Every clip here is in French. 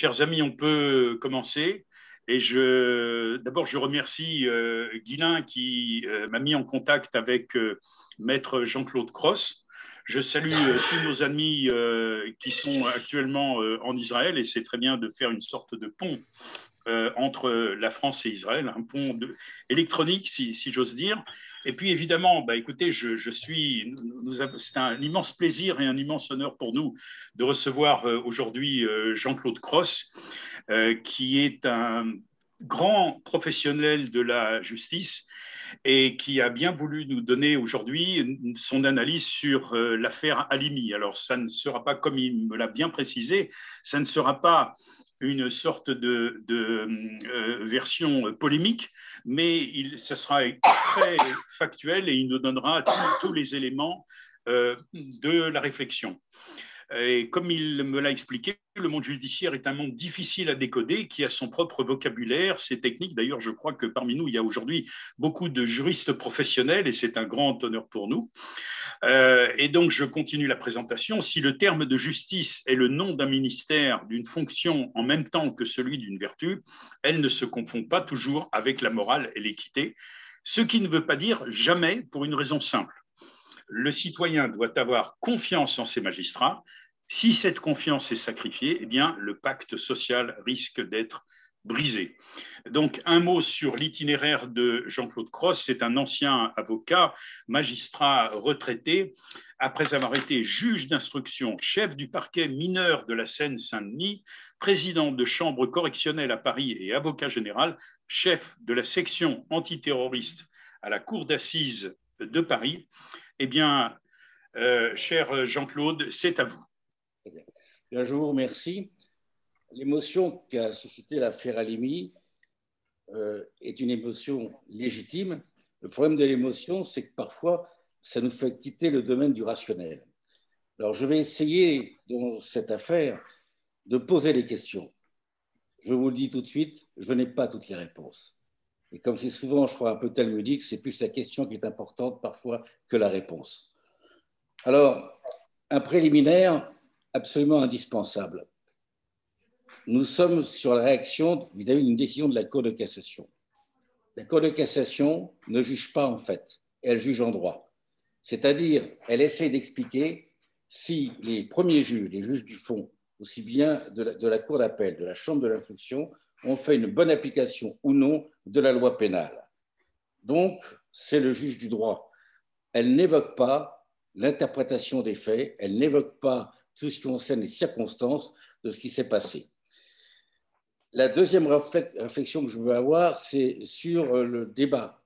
chers amis, on peut commencer. Et d'abord, je remercie Guilain qui m'a mis en contact avec Maître Jean-Claude Cross. Je salue tous nos amis qui sont actuellement en Israël et c'est très bien de faire une sorte de pont entre la France et Israël, un pont électronique, si j'ose dire. Et puis évidemment, écoutez, c'est un immense plaisir et un immense honneur pour nous de recevoir aujourd'hui Jean-Claude Cross, qui est un grand professionnel de la justice et qui a bien voulu nous donner aujourd'hui son analyse sur l'affaire Halimi. Alors, ça ne sera pas, comme il me l'a bien précisé, ça ne sera pas une sorte de version polémique, mais ce sera très factuel et il nous donnera tous les éléments de la réflexion. Et comme il me l'a expliqué, le monde judiciaire est un monde difficile à décoder, qui a son propre vocabulaire, ses techniques. D'ailleurs, je crois que parmi nous, il y a aujourd'hui beaucoup de juristes professionnels et c'est un grand honneur pour nous. Et donc, je continue la présentation. Si le terme de justice est le nom d'un ministère, d'une fonction en même temps que celui d'une vertu, elle ne se confond pas toujours avec la morale et l'équité, ce qui ne veut pas dire jamais pour une raison simple. Le citoyen doit avoir confiance en ses magistrats. Si cette confiance est sacrifiée, eh bien, le pacte social risque d'être brisé. Donc, un mot sur l'itinéraire de Jean-Claude Cross. C'est un ancien avocat, magistrat retraité. Après avoir été juge d'instruction, chef du parquet mineur de la Seine-Saint-Denis, président de chambre correctionnelle à Paris et avocat général, chef de la section antiterroriste à la cour d'assises de Paris, eh bien, cher Jean-Claude, c'est à vous. Bien, je vous remercie. L'émotion qu'a suscité l'affaire Halimi est une émotion légitime. Le problème de l'émotion, c'est que parfois, ça nous fait quitter le domaine du rationnel. Alors, je vais essayer, dans cette affaire, de poser des questions. Je vous le dis tout de suite, je n'ai pas toutes les réponses. Et comme c'est souvent, je crois, un peu talmudique, c'est plus la question qui est importante parfois que la réponse. Alors, un préliminaire absolument indispensable. Nous sommes sur la réaction vis-à-vis d'une décision de la Cour de cassation. La Cour de cassation ne juge pas en fait, elle juge en droit. C'est-à-dire, elle essaie d'expliquer si les premiers juges, les juges du fond, aussi bien de la Cour d'appel, de la Chambre de l'instruction, ont fait une bonne application ou non de la loi pénale. Donc, c'est le juge du droit. Elle n'évoque pas l'interprétation des faits, elle n'évoque pas tout ce qui concerne les circonstances de ce qui s'est passé. La deuxième réflexion que je veux avoir, c'est sur le débat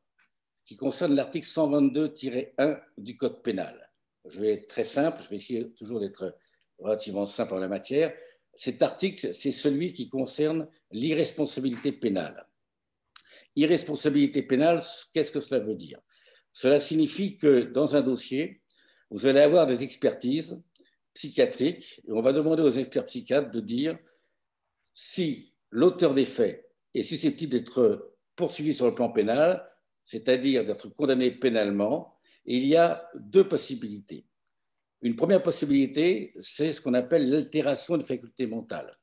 qui concerne l'article 122-1 du Code pénal. Je vais être très simple, je vais essayer toujours d'être relativement simple en la matière. Cet article, c'est celui qui concerne l'irresponsabilité pénale. Irresponsabilité pénale, qu'est-ce que cela veut dire? Cela signifie que dans un dossier, vous allez avoir des expertises psychiatriques et on va demander aux experts psychiatres de dire si l'auteur des faits est susceptible d'être poursuivi sur le plan pénal, c'est-à-dire d'être condamné pénalement. Et il y a deux possibilités. Une première possibilité, c'est ce qu'on appelle l'altération de faculté mentale.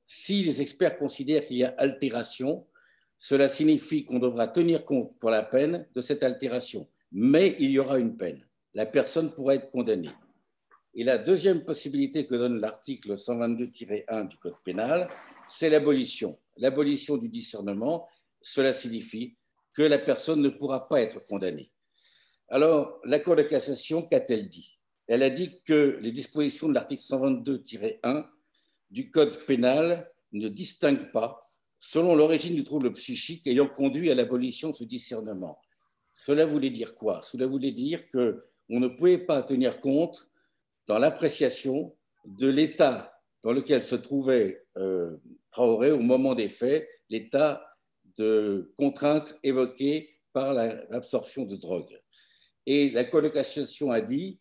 Si les experts considèrent qu'il y a altération, cela signifie qu'on devra tenir compte pour la peine de cette altération. Mais il y aura une peine. La personne pourra être condamnée. Et la deuxième possibilité que donne l'article 122-1 du Code pénal, c'est l'abolition. L'abolition du discernement, cela signifie que la personne ne pourra pas être condamnée. Alors, la Cour de cassation, qu'a-t-elle dit? Elle a dit que les dispositions de l'article 122-1 du Code pénal ne distinguent pas selon l'origine du trouble psychique ayant conduit à l'abolition de ce discernement. Cela voulait dire quoi? Cela voulait dire qu'on ne pouvait pas tenir compte dans l'appréciation de l'état dans lequel se trouvait Traoré au moment des faits, l'état de contrainte évoqué par l'absorption de drogue. Et la Cour de cassation a dit,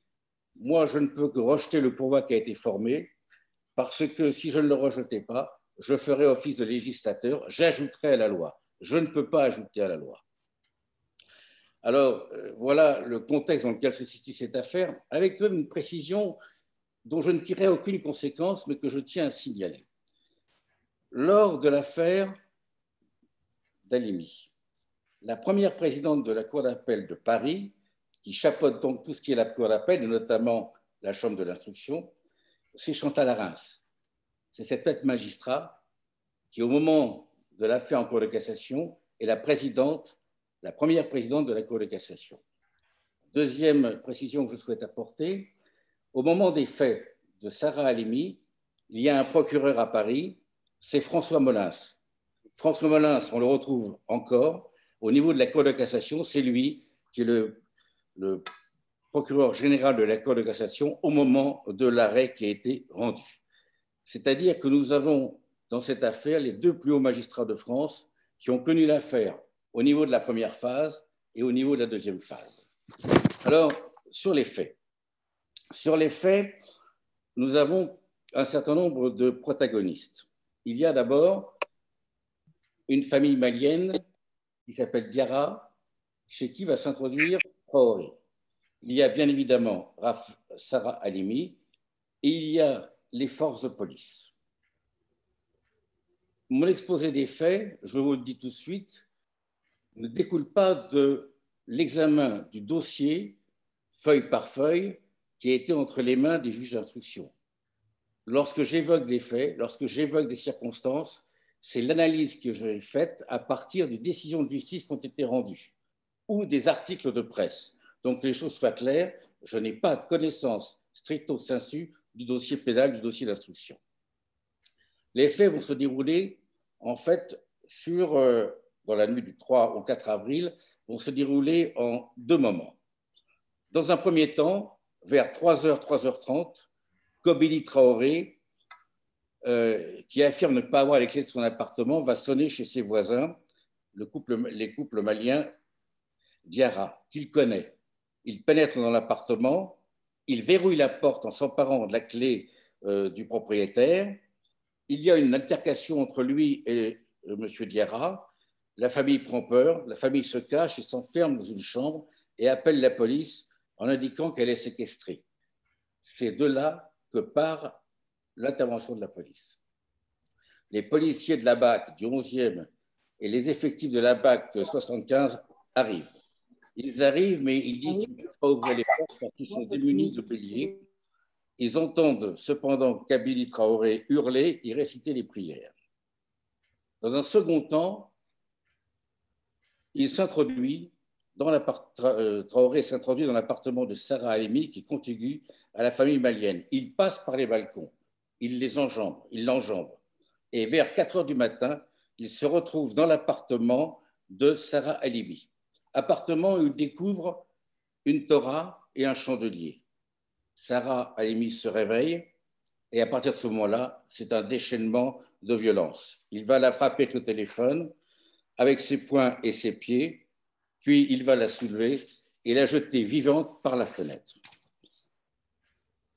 moi je ne peux que rejeter le pourvoi qui a été formé, parce que si je ne le rejetais pas, je ferais office de législateur, j'ajouterais à la loi. Je ne peux pas ajouter à la loi. Alors, voilà le contexte dans lequel se situe cette affaire, avec tout de même une précision dont je ne tirerai aucune conséquence, mais que je tiens à signaler. Lors de l'affaire d'Halimi, la première présidente de la Cour d'appel de Paris, qui chapeaute donc tout ce qui est la Cour d'appel, et notamment la Chambre de l'instruction, c'est Chantal Arens. C'est cette tête magistrat qui, au moment de l'affaire en Cour de cassation, est la première présidente de la Cour de cassation. Deuxième précision que je souhaite apporter, au moment des faits de Sarah Halimi, il y a un procureur à Paris, c'est François Molins. François Molins, on le retrouve encore au niveau de la Cour de cassation, c'est lui qui est le procureur général de la Cour de cassation au moment de l'arrêt qui a été rendu. C'est-à-dire que nous avons dans cette affaire les deux plus hauts magistrats de France qui ont connu l'affaire au niveau de la première phase et au niveau de la deuxième phase. Alors, sur les faits. Sur les faits, nous avons un certain nombre de protagonistes. Il y a d'abord une famille malienne qui s'appelle Diarra, chez qui va s'introduire Traoré. Il y a bien évidemment Sarah Halimi et il y a les forces de police. Mon exposé des faits, je vous le dis tout de suite, ne découle pas de l'examen du dossier, feuille par feuille, qui a été entre les mains des juges d'instruction. Lorsque j'évoque des faits, lorsque j'évoque des circonstances, c'est l'analyse que j'ai faite à partir des décisions de justice qui ont été rendues ou des articles de presse. Donc, que les choses soient claires, je n'ai pas connaissance stricto sensu du dossier pénal, du dossier d'instruction. Les faits vont se dérouler, en fait, dans la nuit du 3 au 4 avril, vont se dérouler en deux moments. Dans un premier temps, vers 3h, 3h30, Kobili Traoré, qui affirme ne pas avoir les clés de son appartement, va sonner chez ses voisins, les couples maliens Diarra, qu'il connaît. Il pénètre dans l'appartement, il verrouille la porte en s'emparant de la clé du propriétaire. Il y a une altercation entre lui et M. Diarra. La famille prend peur, la famille se cache et s'enferme dans une chambre et appelle la police en indiquant qu'elle est séquestrée. C'est de là que part l'intervention de la police. Les policiers de la BAC du 11e et les effectifs de la BAC 75 arrivent. Ils arrivent, mais ils disent qu'ils ne peuvent pas ouvrir les portes parce qu'ils sont démunis de béliers. Ils entendent cependant Kabili Traoré hurler et réciter les prières. Dans un second temps, Traoré s'introduit dans l'appartement de Sarah Halimi qui est contigu à la famille malienne. Il passe par les balcons, il l'enjambe. Et vers 4 heures du matin, il se retrouve dans l'appartement de Sarah Halimi. Appartement où il découvre une Torah et un chandelier. Sarah Halimi se réveille et à partir de ce moment-là, c'est un déchaînement de violence. Il va la frapper avec le téléphone, avec ses poings et ses pieds, puis il va la soulever et la jeter vivante par la fenêtre.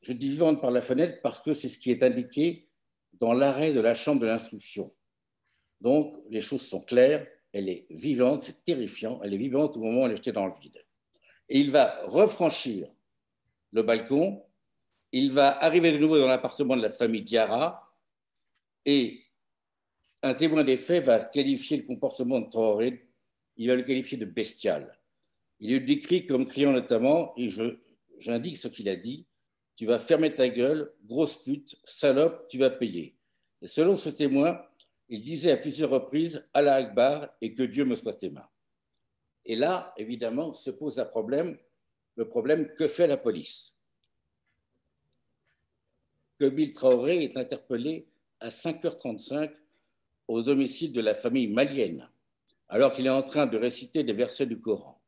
Je dis vivante par la fenêtre parce que c'est ce qui est indiqué dans l'arrêt de la chambre de l'instruction. Donc, les choses sont claires, elle est vivante, c'est terrifiant, elle est vivante au moment où elle est jetée dans le vide. Et il va refranchir le balcon, il va arriver de nouveau dans l'appartement de la famille Diarra et un témoin des faits va qualifier le comportement de Traoré, il va le qualifier de bestial. Il le décrit comme criant notamment, et j'indique ce qu'il a dit, « Tu vas fermer ta gueule, grosse pute, salope, tu vas payer ». Et selon ce témoin, il disait à plusieurs reprises « Allah Akbar » et « Que Dieu me soit témoin ». Et là, évidemment, se pose le problème, que fait la police? Kobili Traoré est interpellé à 5h35 au domicile de la famille malienne, alors qu'il est en train de réciter des versets du Coran.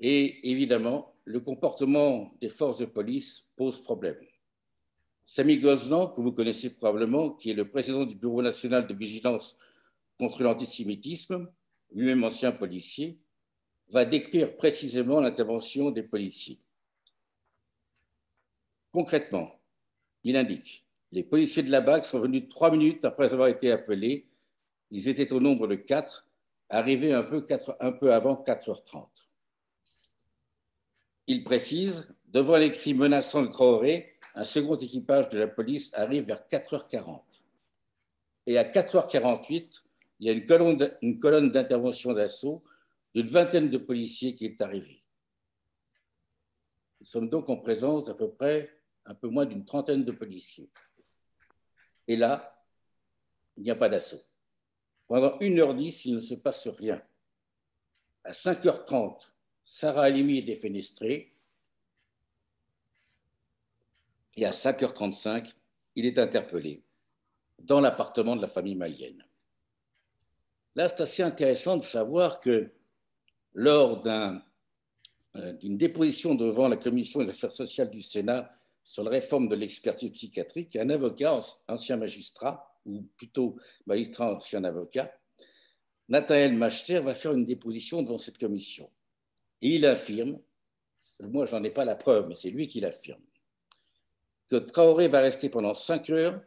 Et évidemment, le comportement des forces de police pose problème. Sami Gozlan, que vous connaissez probablement, qui est le président du Bureau national de vigilance contre l'antisémitisme, lui-même ancien policier, va décrire précisément l'intervention des policiers. Concrètement, il indique « Les policiers de la BAC sont venus 3 minutes après avoir été appelés. Ils étaient au nombre de 4, arrivés un peu avant 4h30. » Il précise « Devant les cris menaçants de Traoré, un second équipage de la police arrive vers 4h40. » et à 4h48, il y a une colonne d'intervention d'assaut d'une vingtaine de policiers qui est arrivée. Nous sommes donc en présence d'à peu près un peu moins d'une trentaine de policiers. Et là, il n'y a pas d'assaut. Pendant 1h10, il ne se passe rien. À 5h30, Sarah Halimi est défenestrée. Et à 5h35, il est interpellé dans l'appartement de la famille malienne. Là, c'est assez intéressant de savoir que lors d'une déposition devant la Commission des affaires sociales du Sénat sur la réforme de l'expertise psychiatrique, un avocat, ancien magistrat, ou plutôt magistrat, ancien avocat, Nathanaël Machter, va faire une déposition devant cette commission. Et il affirme, moi je n'en ai pas la preuve, mais c'est lui qui l'affirme, que Traoré va rester pendant 5 heures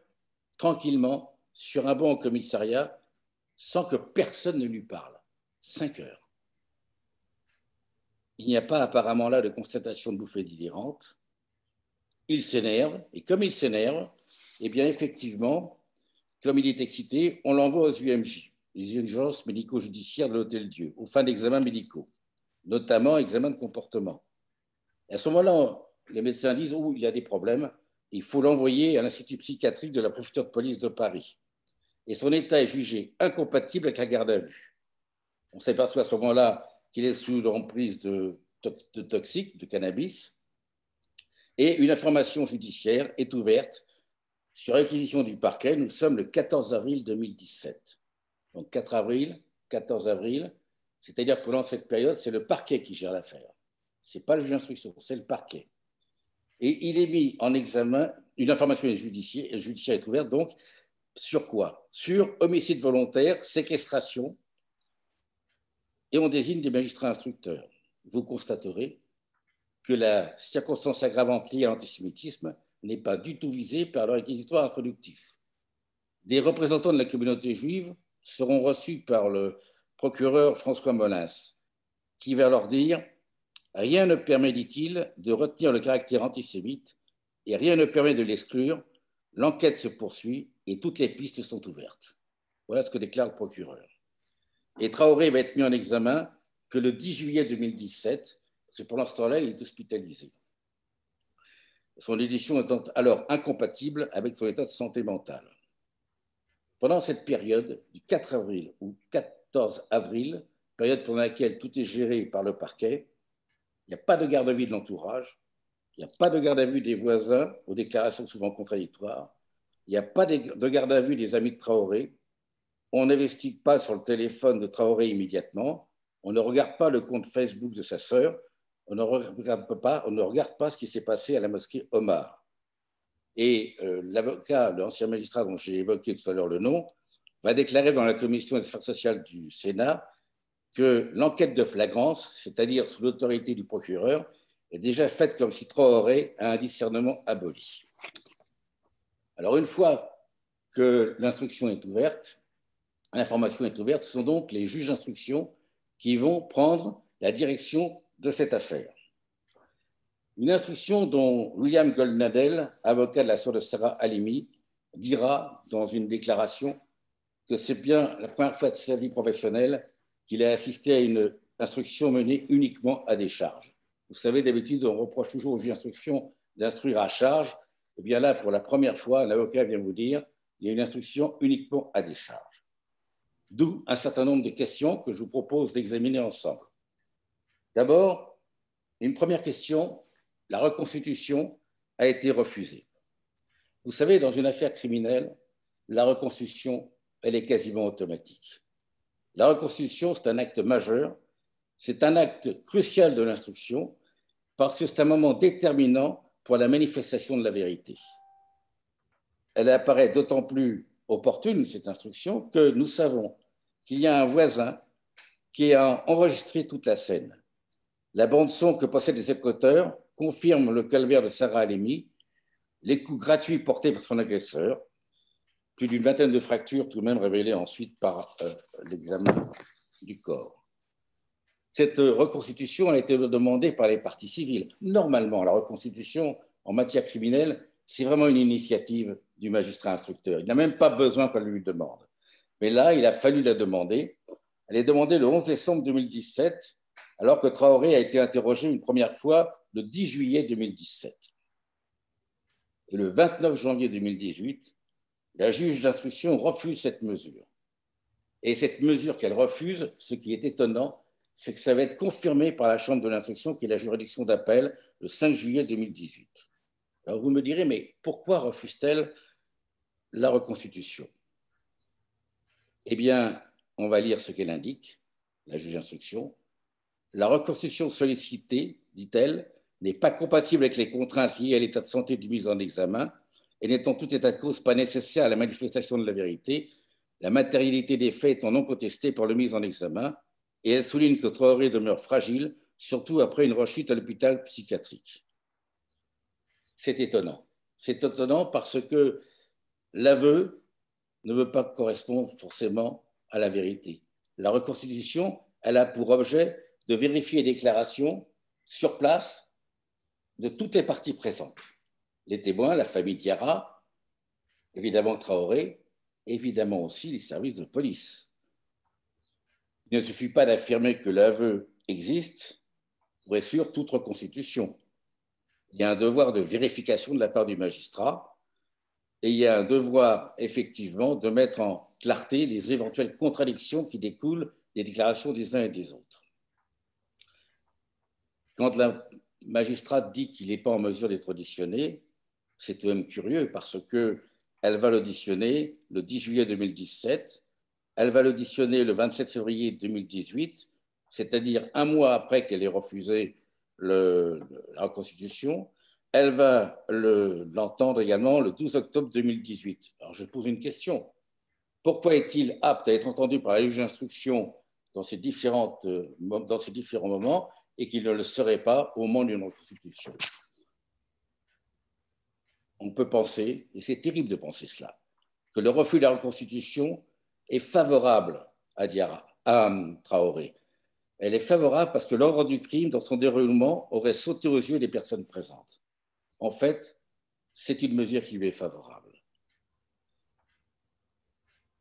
tranquillement sur un banc au commissariat sans que personne ne lui parle. 5 heures. Il n'y a pas apparemment là de constatation de bouffée délirante. Il s'énerve, et comme il s'énerve, eh bien effectivement, comme il est excité, on l'envoie aux UMJ, les urgences médico-judiciaires de l'Hôtel-Dieu, aux fins d'examens médicaux, notamment examen de comportement. Et à ce moment-là, les médecins disent « Oh, il y a des problèmes, il faut l'envoyer à l'Institut psychiatrique de la préfecture de police de Paris. » Et son état est jugé incompatible avec la garde à vue. On s'aperçoit à ce moment-là qu'il est sous l'emprise de toxiques, de cannabis, et une information judiciaire est ouverte sur réquisition du parquet. Nous sommes le 14 avril 2017. Donc 4 avril, 14 avril, c'est-à-dire que pendant cette période, c'est le parquet qui gère l'affaire. Ce n'est pas le juge d'instruction, c'est le parquet. Et il est mis en examen, une information judiciaire est ouverte, donc sur quoi? Sur homicide volontaire, séquestration, et on désigne des magistrats instructeurs. Vous constaterez que la circonstance aggravante liée à l'antisémitisme n'est pas du tout visée par le réquisitoire introductif. Des représentants de la communauté juive seront reçus par le procureur François Molins, qui va leur dire « Rien ne permet, dit-il, de retenir le caractère antisémite et rien ne permet de l'exclure. L'enquête se poursuit et toutes les pistes sont ouvertes. » Voilà ce que déclare le procureur. Et Traoré va être mis en examen que le 10 juillet 2017, parce que pendant ce temps-là, il est hospitalisé. Son édition étant alors incompatible avec son état de santé mentale. Pendant cette période, du 4 avril au 14 avril, période pendant laquelle tout est géré par le parquet, il n'y a pas de garde à vue de l'entourage, il n'y a pas de garde à vue des voisins aux déclarations souvent contradictoires, il n'y a pas de garde à vue des amis de Traoré, on n'investigue pas sur le téléphone de Traoré immédiatement, on ne regarde pas le compte Facebook de sa sœur, on ne regarde pas ce qui s'est passé à la mosquée Omar. Et l'avocat, l'ancien magistrat dont j'ai évoqué tout à l'heure le nom, va déclarer dans la commission des affaires sociales du Sénat que l'enquête de flagrance, c'est-à-dire sous l'autorité du procureur, est déjà faite comme si Traoré a un discernement aboli. Alors une fois que l'instruction est ouverte, l'information est ouverte, ce sont donc les juges d'instruction qui vont prendre la direction de cette affaire. Une instruction dont William Goldnadel, avocat de la sœur de Sarah Halimi, dira dans une déclaration que c'est bien la première fois de sa vie professionnelle qu'il a assisté à une instruction menée uniquement à des charges. Vous savez, d'habitude, on reproche toujours aux juges d'instruction d'instruire à charge. Eh bien là, pour la première fois, un avocat vient vous dire qu'il y a une instruction uniquement à des charges. D'où un certain nombre de questions que je vous propose d'examiner ensemble. D'abord, une première question, la reconstitution a été refusée. Vous savez, dans une affaire criminelle, la reconstitution, elle est quasiment automatique. La reconstitution, c'est un acte majeur, c'est un acte crucial de l'instruction parce que c'est un moment déterminant pour la manifestation de la vérité. Elle apparaît d'autant plus opportune, cette instruction, que nous savons qu'il y a un voisin qui a enregistré toute la scène. La bande-son que possèdent les écouteurs confirme le calvaire de Sarah Halimi, les coups gratuits portés par son agresseur, plus d'une vingtaine de fractures tout de même révélées ensuite par l'examen du corps. Cette reconstitution a été demandée par les parties civiles. Normalement, la reconstitution en matière criminelle, c'est vraiment une initiative du magistrat instructeur. Il n'a même pas besoin qu'on lui demande. Mais là, il a fallu la demander. Elle est demandée le 11 décembre 2017, alors que Traoré a été interrogé une première fois le 10 juillet 2017. Et le 29 janvier 2018, la juge d'instruction refuse cette mesure. Et cette mesure qu'elle refuse, ce qui est étonnant, c'est que ça va être confirmé par la Chambre de l'instruction, qui est la juridiction d'appel, le 5 juillet 2018. Alors vous me direz, mais pourquoi refuse-t-elle la reconstitution? Eh bien, on va lire ce qu'elle indique, la juge d'instruction. La reconstitution sollicitée, dit-elle, n'est pas compatible avec les contraintes liées à l'état de santé du mis en examen et n'est en tout état de cause pas nécessaire à la manifestation de la vérité, la matérialité des faits étant non contestée par le mis en examen, et elle souligne que Traoré demeure fragile, surtout après une rechute à l'hôpital psychiatrique. C'est étonnant. C'est étonnant parce que l'aveu ne veut pas correspondre forcément à la vérité. La reconstitution, elle a pour objet de vérifier les déclarations sur place de toutes les parties présentes. Les témoins, la famille Diarra, évidemment Traoré, évidemment aussi les services de police. Il ne suffit pas d'affirmer que l'aveu existe pour exclure toute reconstitution. Il y a un devoir de vérification de la part du magistrat et il y a un devoir, effectivement, de mettre en clarté les éventuelles contradictions qui découlent des déclarations des uns et des autres. Quand la magistrate dit qu'il n'est pas en mesure d'être auditionné, c'est tout de même curieux parce qu'elle va l'auditionner le 10 juillet 2017, elle va l'auditionner le 27 février 2018, c'est-à-dire un mois après qu'elle ait refusé la reconstitution. Elle va l'entendre également le 12 octobre 2018. Alors je pose une question. Pourquoi est-il apte à être entendu par la juge d'instruction dans ces différents moments et qu'il ne le serait pas au moment d'une reconstitution? On peut penser, et c'est terrible de penser cela, que le refus de la reconstitution est favorable à Traoré. Elle est favorable parce que l'ordre du crime, dans son déroulement, aurait sauté aux yeux des personnes présentes. En fait, c'est une mesure qui lui est favorable.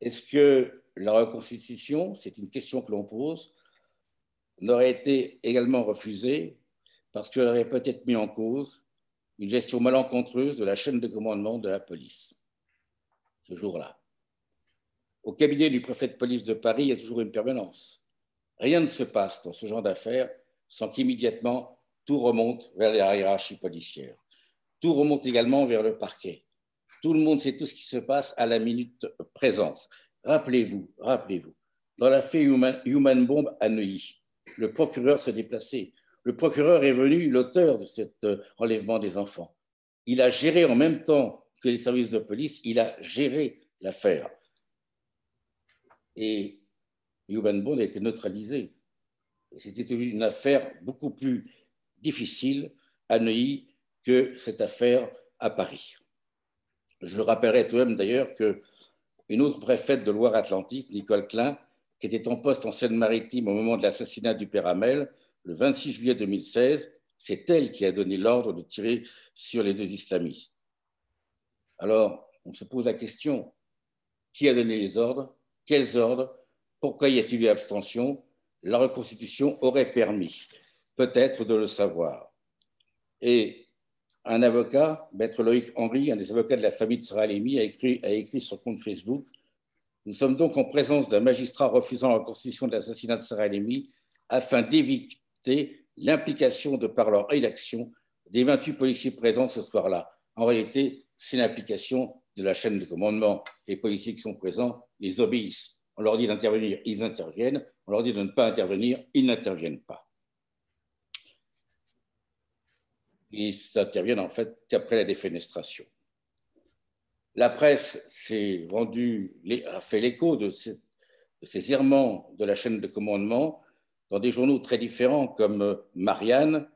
Est-ce que la reconstitution, c'est une question que l'on pose, n'aurait été également refusée parce qu'elle aurait peut-être mis en cause une gestion malencontreuse de la chaîne de commandement de la police, ce jour-là? Au cabinet du préfet de police de Paris, il y a toujours une permanence. Rien ne se passe dans ce genre d'affaires sans qu'immédiatement tout remonte vers la hiérarchie policière. Tout remonte également vers le parquet. Tout le monde sait tout ce qui se passe à la minute présente. Rappelez-vous, dans l'affaire Human Bomb à Neuilly, le procureur s'est déplacé. Le procureur est venu, l'auteur de cet enlèvement des enfants. Il a géré en même temps que les services de police, il a géré l'affaire. Et Human Bomb a été neutralisé. C'était une affaire beaucoup plus difficile à Neuilly que cette affaire à Paris. Je rappellerai tout de même d'ailleurs qu'une autre préfète de Loire-Atlantique, Nicole Klein, qui était en poste en Seine-Maritime au moment de l'assassinat du père Hamel, le 26 juillet 2016, c'est elle qui a donné l'ordre de tirer sur les deux islamistes. Alors, on se pose la question, qui a donné les ordres? Quels ordres? Pourquoi y a-t-il eu abstention? La reconstitution aurait permis peut-être de le savoir. Et un avocat, maître Loïc Henry, un des avocats de la famille de Sarah Halimi, a écrit sur son compte Facebook: nous sommes donc en présence d'un magistrat refusant la reconstitution de l'assassinat de Sarah Halimi afin d'éviter l'implication de par leur inaction des 28 policiers présents ce soir-là. En réalité, c'est l'implication de la chaîne de commandement. Les policiers qui sont présents, ils obéissent. On leur dit d'intervenir, ils interviennent. On leur dit de ne pas intervenir, ils n'interviennent pas. Ils n'interviennent en fait qu'après la défenestration. La presse a fait l'écho de ces errements de la chaîne de commandement dans des journaux très différents comme Marianne,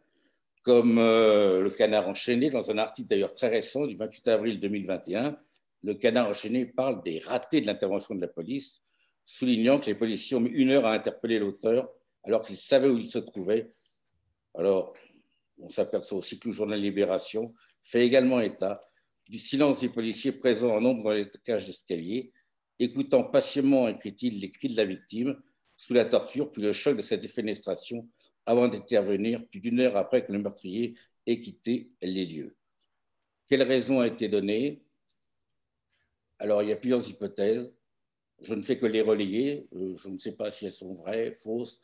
comme Le Canard enchaîné, dans un article d'ailleurs très récent du 28 avril 2021. Le Canard enchaîné parle des ratés de l'intervention de la police, soulignant que les policiers ont mis 1 heure à interpeller l'auteur alors qu'ils savaient où il se trouvait. Alors, on s'aperçoit aussi que le journal Libération fait également état du silence des policiers présents en nombre dans les cages d'escalier, écoutant patiemment, écrit-il, les cris de la victime sous la torture, puis le choc de cette défenestration avant d'intervenir plus d'une heure après que le meurtrier ait quitté les lieux. Quelle raison a été donnée? Alors, il y a plusieurs hypothèses. Je ne fais que les relayer. Je ne sais pas si elles sont vraies, fausses.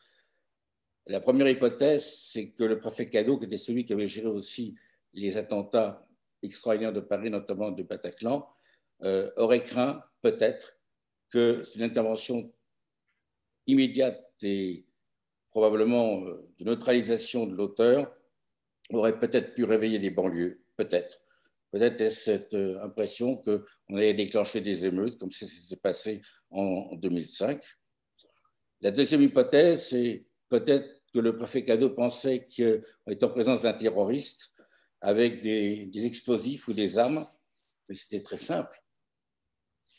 La première hypothèse, c'est que le préfet Cadot, qui était celui qui avait géré aussi les attentats extraordinaires de Paris, notamment de Bataclan, aurait craint peut-être que c'est une intervention immédiate et probablement de neutralisation de l'auteur aurait peut-être pu réveiller les banlieues, peut-être. Peut-être est-ce cette impression qu'on allait déclencher des émeutes, comme ça s'est passé en 2005. La deuxième hypothèse, c'est peut-être que le préfet Cadot pensait qu'on était en présence d'un terroriste avec des explosifs ou des armes, mais c'était très simple.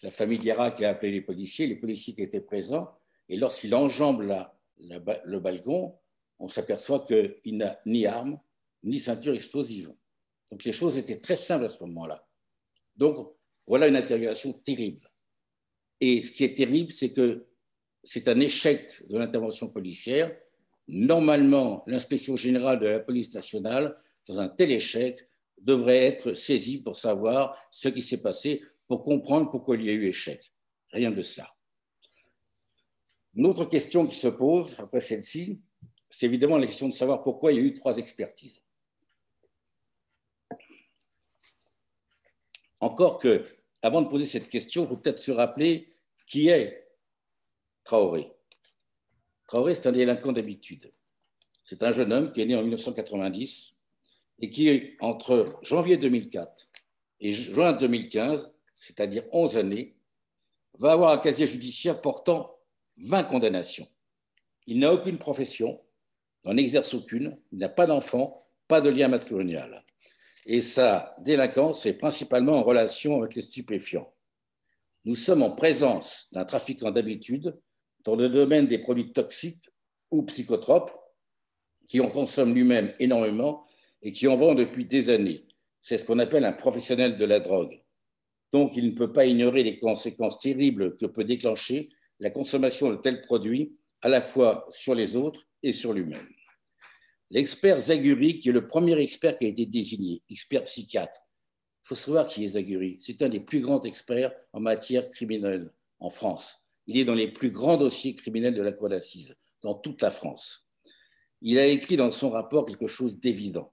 La famille Guéra qui a appelé les policiers qui étaient présents, et lorsqu'il enjambe le balcon, on s'aperçoit qu'il n'a ni arme, ni ceinture explosive. Donc les choses étaient très simples à ce moment-là. Donc voilà une interrogation terrible. Et ce qui est terrible, c'est que c'est un échec de l'intervention policière. Normalement, l'inspection générale de la police nationale, dans un tel échec, devrait être saisie pour savoir ce qui s'est passé, pour comprendre pourquoi il y a eu échec. Rien de cela. Une autre question qui se pose, après celle-ci, c'est évidemment la question de savoir pourquoi il y a eu 3 expertises. Encore que, avant de poser cette question, il faut peut-être se rappeler qui est Traoré. Traoré, c'est un délinquant d'habitude. C'est un jeune homme qui est né en 1990 et qui, entre janvier 2004 et juin 2015, c'est-à-dire 11 années, va avoir un casier judiciaire portant 20 condamnations. Il n'a aucune profession, n'en exerce aucune, il n'a pas d'enfant, pas de lien matrimonial. Et sa délinquance est principalement en relation avec les stupéfiants. Nous sommes en présence d'un trafiquant d'habitude dans le domaine des produits toxiques ou psychotropes, qui en consomme lui-même énormément et qui en vend depuis des années. C'est ce qu'on appelle un professionnel de la drogue. Donc, il ne peut pas ignorer les conséquences terribles que peut déclencher la consommation de tels produits, à la fois sur les autres et sur lui-même. L'expert Zaguri, qui est le premier expert qui a été désigné, expert psychiatre. Il faut savoir qui est Zaguri. C'est un des plus grands experts en matière criminelle en France. Il est dans les plus grands dossiers criminels de la cour d'assises, dans toute la France. Il a écrit dans son rapport quelque chose d'évident.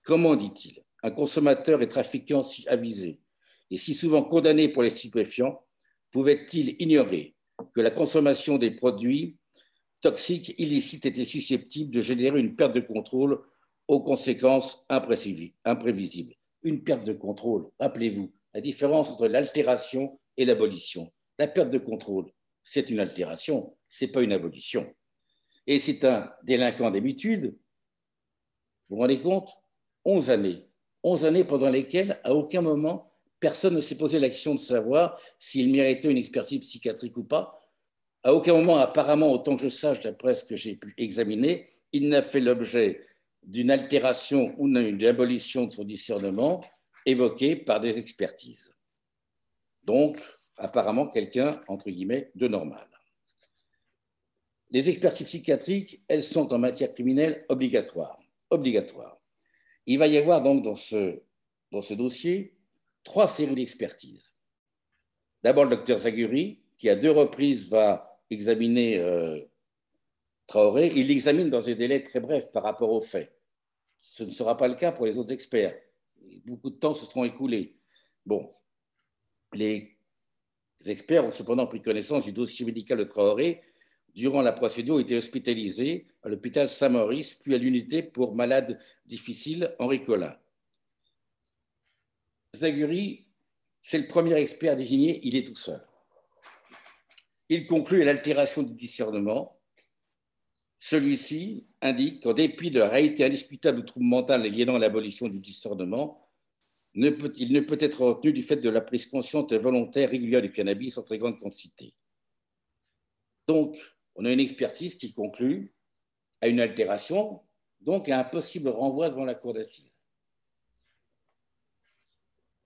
Comment, dit-il, un consommateur et trafiquant si avisé et si souvent condamné pour les stupéfiants pouvait-il ignorer que la consommation des produits toxiques illicites était susceptible de générer une perte de contrôle aux conséquences imprévisibles. Une perte de contrôle, rappelez-vous, la différence entre l'altération et l'abolition. La perte de contrôle, c'est une altération, ce n'est pas une abolition. Et c'est un délinquant d'habitude, vous vous rendez compte? 11 années. 11 années pendant lesquelles, à aucun moment, personne ne s'est posé la question de savoir s'il méritait une expertise psychiatrique ou pas. À aucun moment, apparemment, autant que je sache, d'après ce que j'ai pu examiner, il n'a fait l'objet d'une altération ou d'une abolition de son discernement évoquée par des expertises. Donc, apparemment, quelqu'un, entre guillemets, de normal. Les expertises psychiatriques, elles sont en matière criminelle obligatoires. Il va y avoir donc dans ce dossier 3 séries d'expertises. D'abord, le docteur Zaguri, qui à 2 reprises va examiner Traoré. Il l'examine dans des délais très brefs par rapport aux faits. Ce ne sera pas le cas pour les autres experts. Beaucoup de temps se seront écoulés. Bon, les experts ont cependant pris connaissance du dossier médical de Traoré. Durant la procédure, il était hospitalisé à l'hôpital Saint-Maurice, puis à l'unité pour malades difficiles Henri Collin. Zaguri, c'est le premier expert désigné, il est tout seul. Il conclut à l'altération du discernement. Celui-ci indique qu'en dépit de la réalité indiscutable du trouble mental aliénant à l'abolition du discernement, il ne peut être retenu du fait de la prise consciente et volontaire régulière du cannabis en très grande quantité. Donc, on a une expertise qui conclut à une altération, donc à un possible renvoi devant la cour d'assises.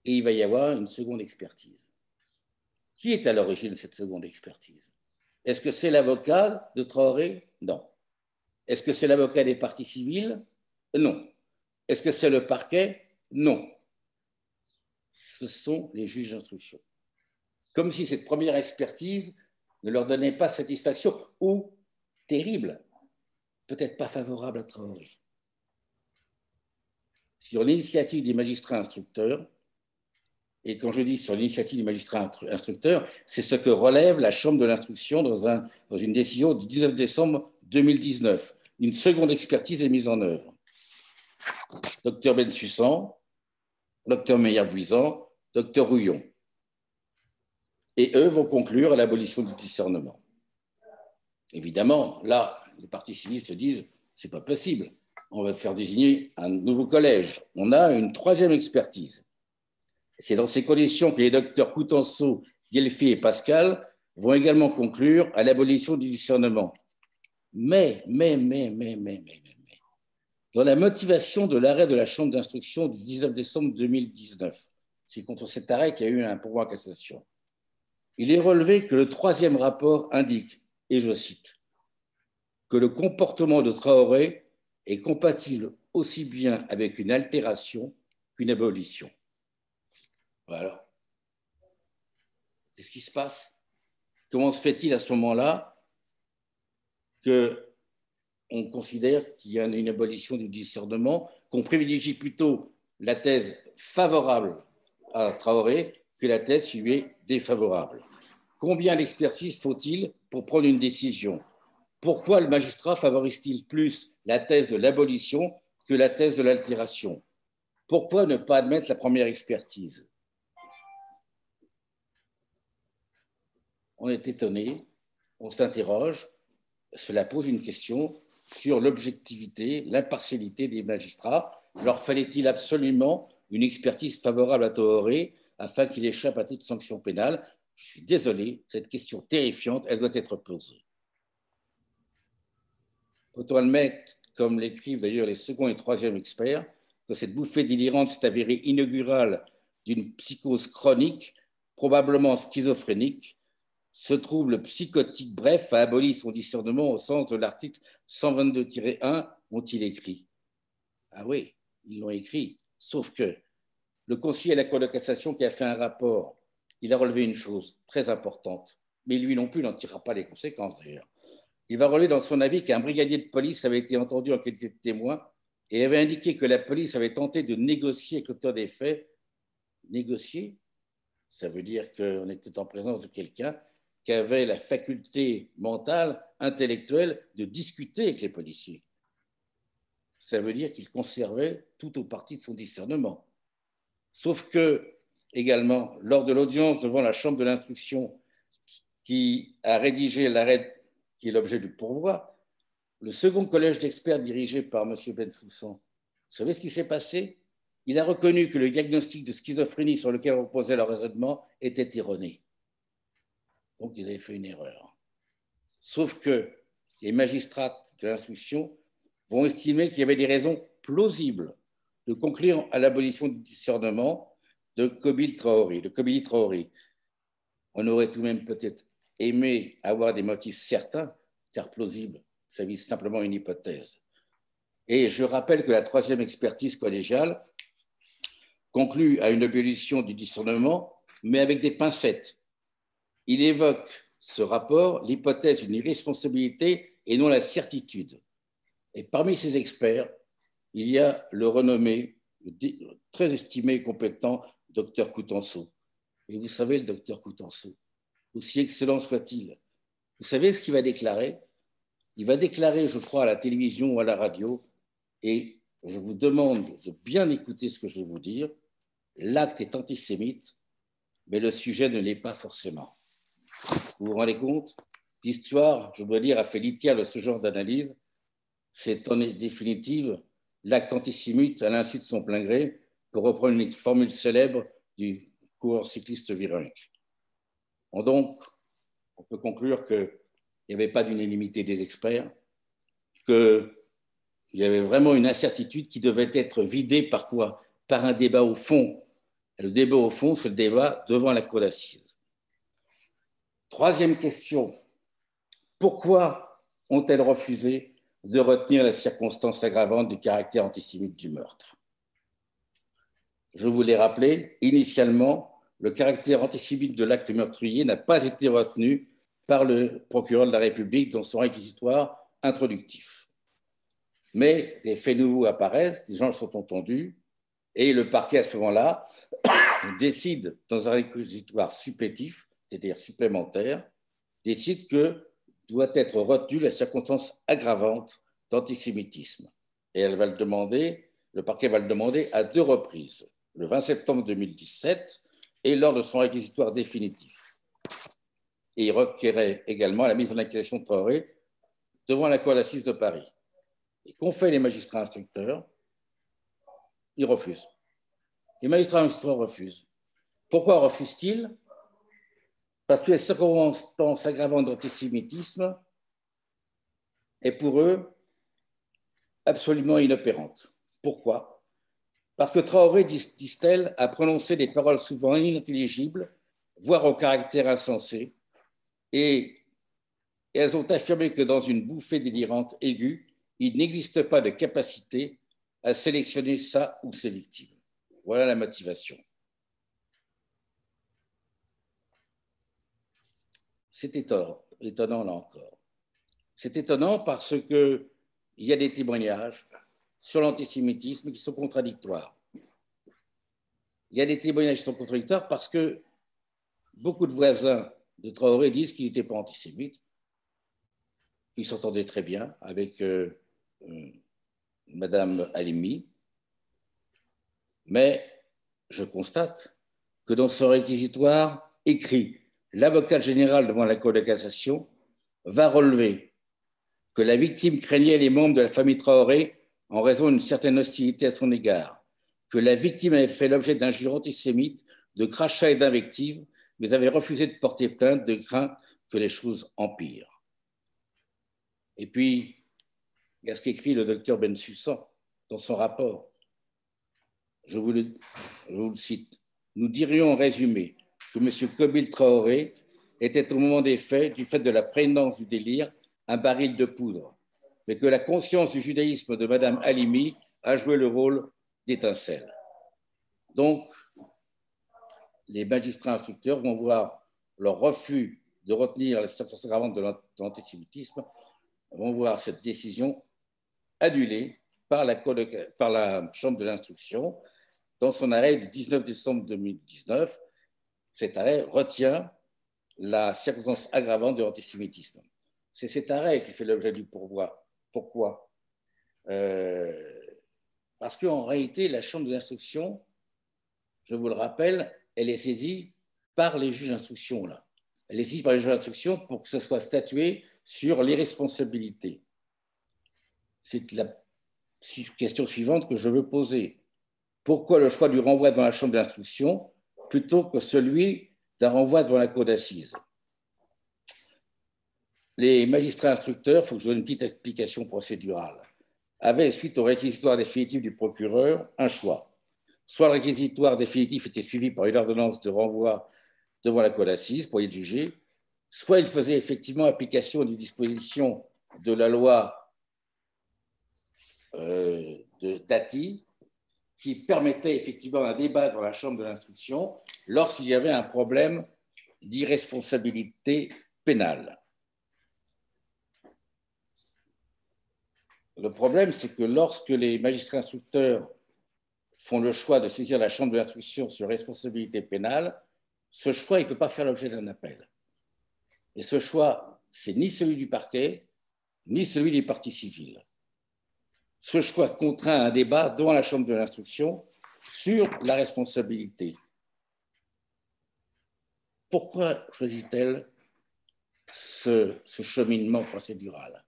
et il va y avoir une seconde expertise. Qui est à l'origine de cette seconde expertise? Est-ce que c'est l'avocat de Traoré? Non. Est-ce que c'est l'avocat des parties civiles? Non. Est-ce que c'est le parquet? Non. Ce sont les juges d'instruction. Comme si cette première expertise ne leur donnait pas satisfaction ou, terrible, peut-être pas favorable à Traoré. Sur l'initiative des magistrats instructeurs, et quand je dis sur l'initiative des magistrats instructeurs, c'est ce que relève la Chambre de l'instruction dans une décision du 19 décembre 2019. Une seconde expertise est mise en œuvre. Docteur Bensussan, docteur Meyer-Buisan, docteur Rouillon. Et eux vont conclure à l'abolition du discernement. Évidemment, là, les partis civiles se disent « c'est pas possible, on va faire désigner un nouveau collège ». On a une troisième expertise. C'est dans ces conditions que les docteurs Coutenceau, Guelfi et Pascal vont également conclure à l'abolition du discernement. Mais, dans la motivation de l'arrêt de la Chambre d'instruction du 19 décembre 2019, c'est contre cet arrêt qu'il y a eu un pourvoi en cassation, il est relevé que le troisième rapport indique, et je cite, que le comportement de Traoré est compatible aussi bien avec une altération qu'une abolition. Voilà. Qu'est-ce qui se passe? Comment se fait-il à ce moment-là qu'on considère qu'il y a une abolition du discernement, qu'on privilégie plutôt la thèse favorable à Traoré que la thèse qui lui est défavorable? Combien d'expertise faut-il pour prendre une décision? Pourquoi le magistrat favorise-t-il plus la thèse de l'abolition que la thèse de l'altération? Pourquoi ne pas admettre la première expertise? On est étonné, on s'interroge, cela pose une question sur l'objectivité, l'impartialité des magistrats. Leur fallait-il absolument une expertise favorable à Traoré afin qu'il échappe à toute sanction pénale? Je suis désolé, cette question terrifiante, elle doit être posée. Peut-on admettre, comme l'écrivent d'ailleurs les second et troisième experts, que cette bouffée délirante s'est avérée inaugurale d'une psychose chronique, probablement schizophrénique? Ce trouble psychotique, bref, a aboli son discernement au sens de l'article 122-1 ont-ils écrit. Ah oui, ils l'ont écrit, sauf que le conseiller à la Cour de cassation qui a fait un rapport, il a relevé une chose très importante, mais lui non plus n'en tirera pas les conséquences d'ailleurs. Il va relever dans son avis qu'un brigadier de police avait été entendu en qualité de témoin et avait indiqué que la police avait tenté de négocier avec l'auteur des faits. Négocier, ça veut dire qu'on était en présence de quelqu'un qui avait la faculté mentale, intellectuelle de discuter avec les policiers. Ça veut dire qu'il conservait tout ou partie de son discernement. Sauf que, également, lors de l'audience devant la Chambre de l'instruction qui a rédigé l'arrêt qui est l'objet du pourvoi, le second collège d'experts dirigé par M. Bensussan, vous savez ce qui s'est passé? Il a reconnu que le diagnostic de schizophrénie sur lequel reposait leur raisonnement était erroné. Donc, ils avaient fait une erreur. Sauf que les magistrats de l'instruction vont estimer qu'il y avait des raisons plausibles de conclure à l'abolition du discernement de Kobili Traoré. On aurait tout de même peut-être aimé avoir des motifs certains, car plausible, ça vise simplement une hypothèse. Et je rappelle que la troisième expertise collégiale conclut à une abolition du discernement, mais avec des pincettes. Il évoque, ce rapport, l'hypothèse d'une irresponsabilité et non la certitude. Et parmi ces experts, il y a le renommé, très estimé et compétent docteur Coutenceau. Et vous savez, le docteur Coutenceau, aussi excellent soit-il, vous savez ce qu'il va déclarer? Il va déclarer, je crois, à la télévision ou à la radio, et je vous demande de bien écouter ce que je vais vous dire, l'acte est antisémite, mais le sujet ne l'est pas forcément. Vous vous rendez compte? L'histoire, je dois dire, a fait litière de ce genre d'analyse. C'est en définitive l'acte antisémite à l'insu de son plein gré, pour reprendre une formule célèbre du coureur cycliste Virenque. Donc, on peut conclure qu'il n'y avait pas d'unanimité des experts, qu'il y avait vraiment une incertitude qui devait être vidée par quoi? Par un débat au fond. Le débat au fond, c'est le débat devant la cour d'assises. Troisième question, pourquoi ont-elles refusé de retenir la circonstance aggravante du caractère antisémite du meurtre? Je vous l'ai rappelé, initialement, le caractère antisémite de l'acte meurtrier n'a pas été retenu par le procureur de la République dans son réquisitoire introductif. Mais des faits nouveaux apparaissent, des gens sont entendus, et le parquet, à ce moment-là, décide, dans un réquisitoire supplétif, c'est-à-dire supplémentaire, décide que doit être retenue la circonstance aggravante d'antisémitisme. Et elle va le demander, le parquet va le demander à 2 reprises, le 20 septembre 2017 et lors de son réquisitoire définitif. Et il requérait également la mise en accusation de Traoré devant la cour d'assises de Paris. Et qu'ont fait les magistrats instructeurs? Ils refusent. Les magistrats instructeurs refusent. Pourquoi refusent-ils? Parce que les circonstances aggravantes d'antisémitisme est pour eux absolument inopérante. Pourquoi? Parce que Traoré, disent-elles, a prononcé des paroles souvent inintelligibles, voire au caractère insensé, et elles ont affirmé que dans une bouffée délirante aiguë, il n'existe pas de capacité à sélectionner sa ou ses victimes. Voilà la motivation. C'est étonnant là encore. C'est étonnant parce qu'il y a des témoignages sur l'antisémitisme qui sont contradictoires. Il y a des témoignages qui sont contradictoires parce que beaucoup de voisins de Traoré disent qu'il n'était pas antisémite. Il s'entendait très bien avec Madame Halimi. Mais je constate que dans son réquisitoire écrit, l'avocat général devant la Cour de cassation va relever que la victime craignait les membres de la famille Traoré en raison d'une certaine hostilité à son égard, que la victime avait fait l'objet d'injures antisémites, de crachats et d'invectives, mais avait refusé de porter plainte de crainte que les choses empirent. Et puis, il y a ce qu'écrit le docteur Bensussan dans son rapport. Je vous le cite. Nous dirions en résumé que M. Kobil Traoré était au moment des faits, du fait de la prégnance du délire, un baril de poudre, mais que la conscience du judaïsme de Mme Halimi a joué le rôle d'étincelle. Donc, les magistrats instructeurs vont voir leur refus de retenir la circonstance aggravante de l'antisémitisme, vont voir cette décision annulée par la Chambre de l'instruction dans son arrêt du 19 décembre 2019. Cet arrêt retient la circonstance aggravante de l'antisémitisme. C'est cet arrêt qui fait l'objet du pourvoi. Pourquoi? Parce qu'en réalité, la Chambre de l'instruction, je vous le rappelle, elle est saisie par les juges d'instruction. Elle est saisie par les juges d'instruction pour que ce soit statué sur l'irresponsabilité. C'est la question suivante que je veux poser. Pourquoi le choix du renvoi devant la Chambre d'instruction plutôt que celui d'un renvoi devant la cour d'assises? Les magistrats instructeurs, il faut que je donne une petite explication procédurale, avaient, suite au réquisitoire définitif du procureur, un choix. Soit le réquisitoire définitif était suivi par une ordonnance de renvoi devant la cour d'assises pour y être jugé, soit il faisait effectivement application des dispositions de la loi de Dati, qui permettait effectivement un débat dans la Chambre de l'instruction lorsqu'il y avait un problème d'irresponsabilité pénale. Le problème, c'est que lorsque les magistrats instructeurs font le choix de saisir la Chambre de l'instruction sur responsabilité pénale, ce choix ne peut pas faire l'objet d'un appel. Et ce choix, c'est ni celui du parquet, ni celui des parties civiles. Ce choix contraint un débat devant la Chambre de l'instruction sur la responsabilité. Pourquoi choisit-elle ce cheminement procédural?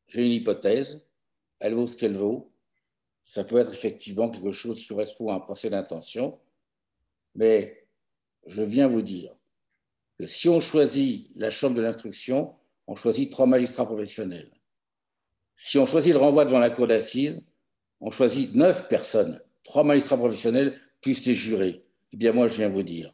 J'ai une hypothèse, elle vaut ce qu'elle vaut. Ça peut être effectivement quelque chose qui correspond à un procès d'intention, mais je viens vous dire que si on choisit la Chambre de l'instruction, on choisit 3 magistrats professionnels. Si on choisit le renvoi devant la cour d'assises, on choisit 9 personnes, 3 magistrats professionnels plus les jurés. Eh bien, moi, je viens vous dire,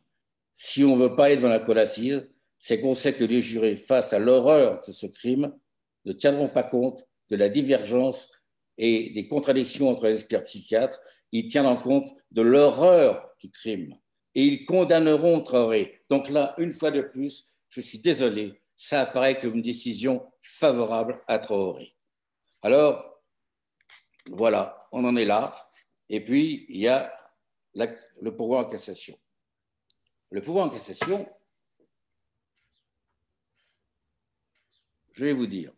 si on ne veut pas être dans la cour d'assises, c'est qu'on sait que les jurés, face à l'horreur de ce crime, ne tiendront pas compte de la divergence et des contradictions entre les experts psychiatres. Ils tiendront compte de l'horreur du crime et ils condamneront Traoré. Donc là, une fois de plus, je suis désolé, ça apparaît comme une décision favorable à Traoré. Alors, voilà, on en est là. Et puis, il y a le pourvoi en cassation. Le pourvoi en cassation, je vais vous dire,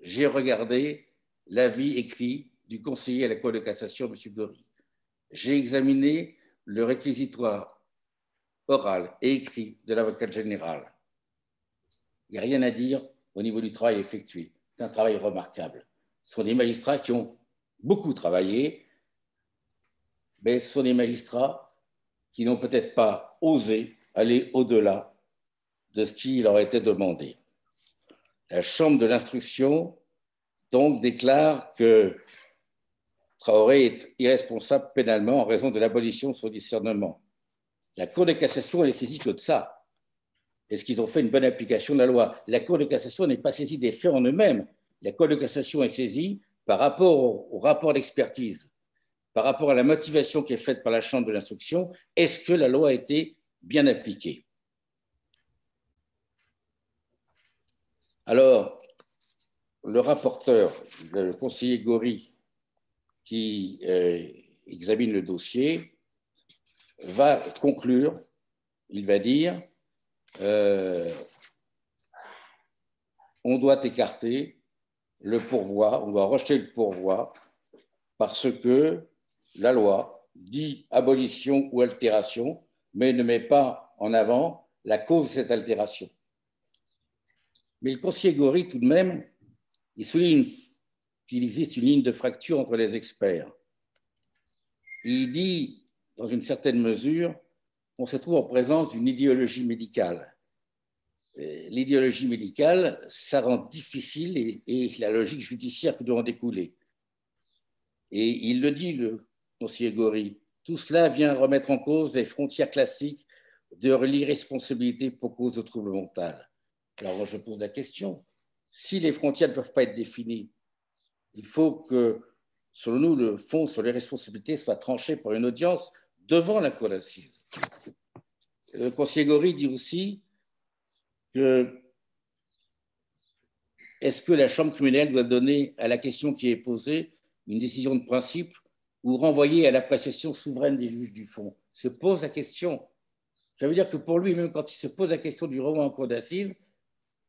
j'ai regardé l'avis écrit du conseiller à la Cour de cassation, M. Gory. J'ai examiné le réquisitoire oral et écrit de l'avocat général. Il n'y a rien à dire au niveau du travail effectué. C'est un travail remarquable. Ce sont des magistrats qui ont beaucoup travaillé, mais ce sont des magistrats qui n'ont peut-être pas osé aller au-delà de ce qui leur était demandé. La Chambre de l'instruction donc déclare que Traoré est irresponsable pénalement en raison de l'abolition de son discernement. La Cour de cassation, elle est saisie que de ça. Est-ce qu'ils ont fait une bonne application de la loi? La Cour de cassation n'est pas saisie des faits en eux-mêmes. La Cour de cassation est saisie par rapport au rapport d'expertise, par rapport à la motivation qui est faite par la Chambre de l'instruction. Est-ce que la loi a été bien appliquée? Alors, le rapporteur, le conseiller Gory, qui examine le dossier, va conclure, il va dire, on doit écarter le pourvoi, on doit rejeter le pourvoi parce que la loi dit abolition ou altération, mais ne met pas en avant la cause de cette altération. Mais le conseiller Gory, tout de même, il souligne qu'il existe une ligne de fracture entre les experts. Il dit, dans une certaine mesure, qu'on se trouve en présence d'une idéologie médicale. L'idéologie médicale, ça rend difficile et la logique judiciaire qui doit en découler. Et il le dit, le conseiller Gory, tout cela vient remettre en cause les frontières classiques de l'irresponsabilité pour cause de trouble mental. Alors moi, je pose la question, si les frontières ne peuvent pas être définies, il faut que, selon nous, le fond sur les responsabilités soit tranché par une audience devant la cour d'assises. Le conseiller Gory dit aussi que est-ce que la chambre criminelle doit donner à la question qui est posée une décision de principe ou renvoyer à l'appréciation souveraine des juges du fond? Se pose la question. Ça veut dire que pour lui, même quand il se pose la question du renvoi en cour d'assises,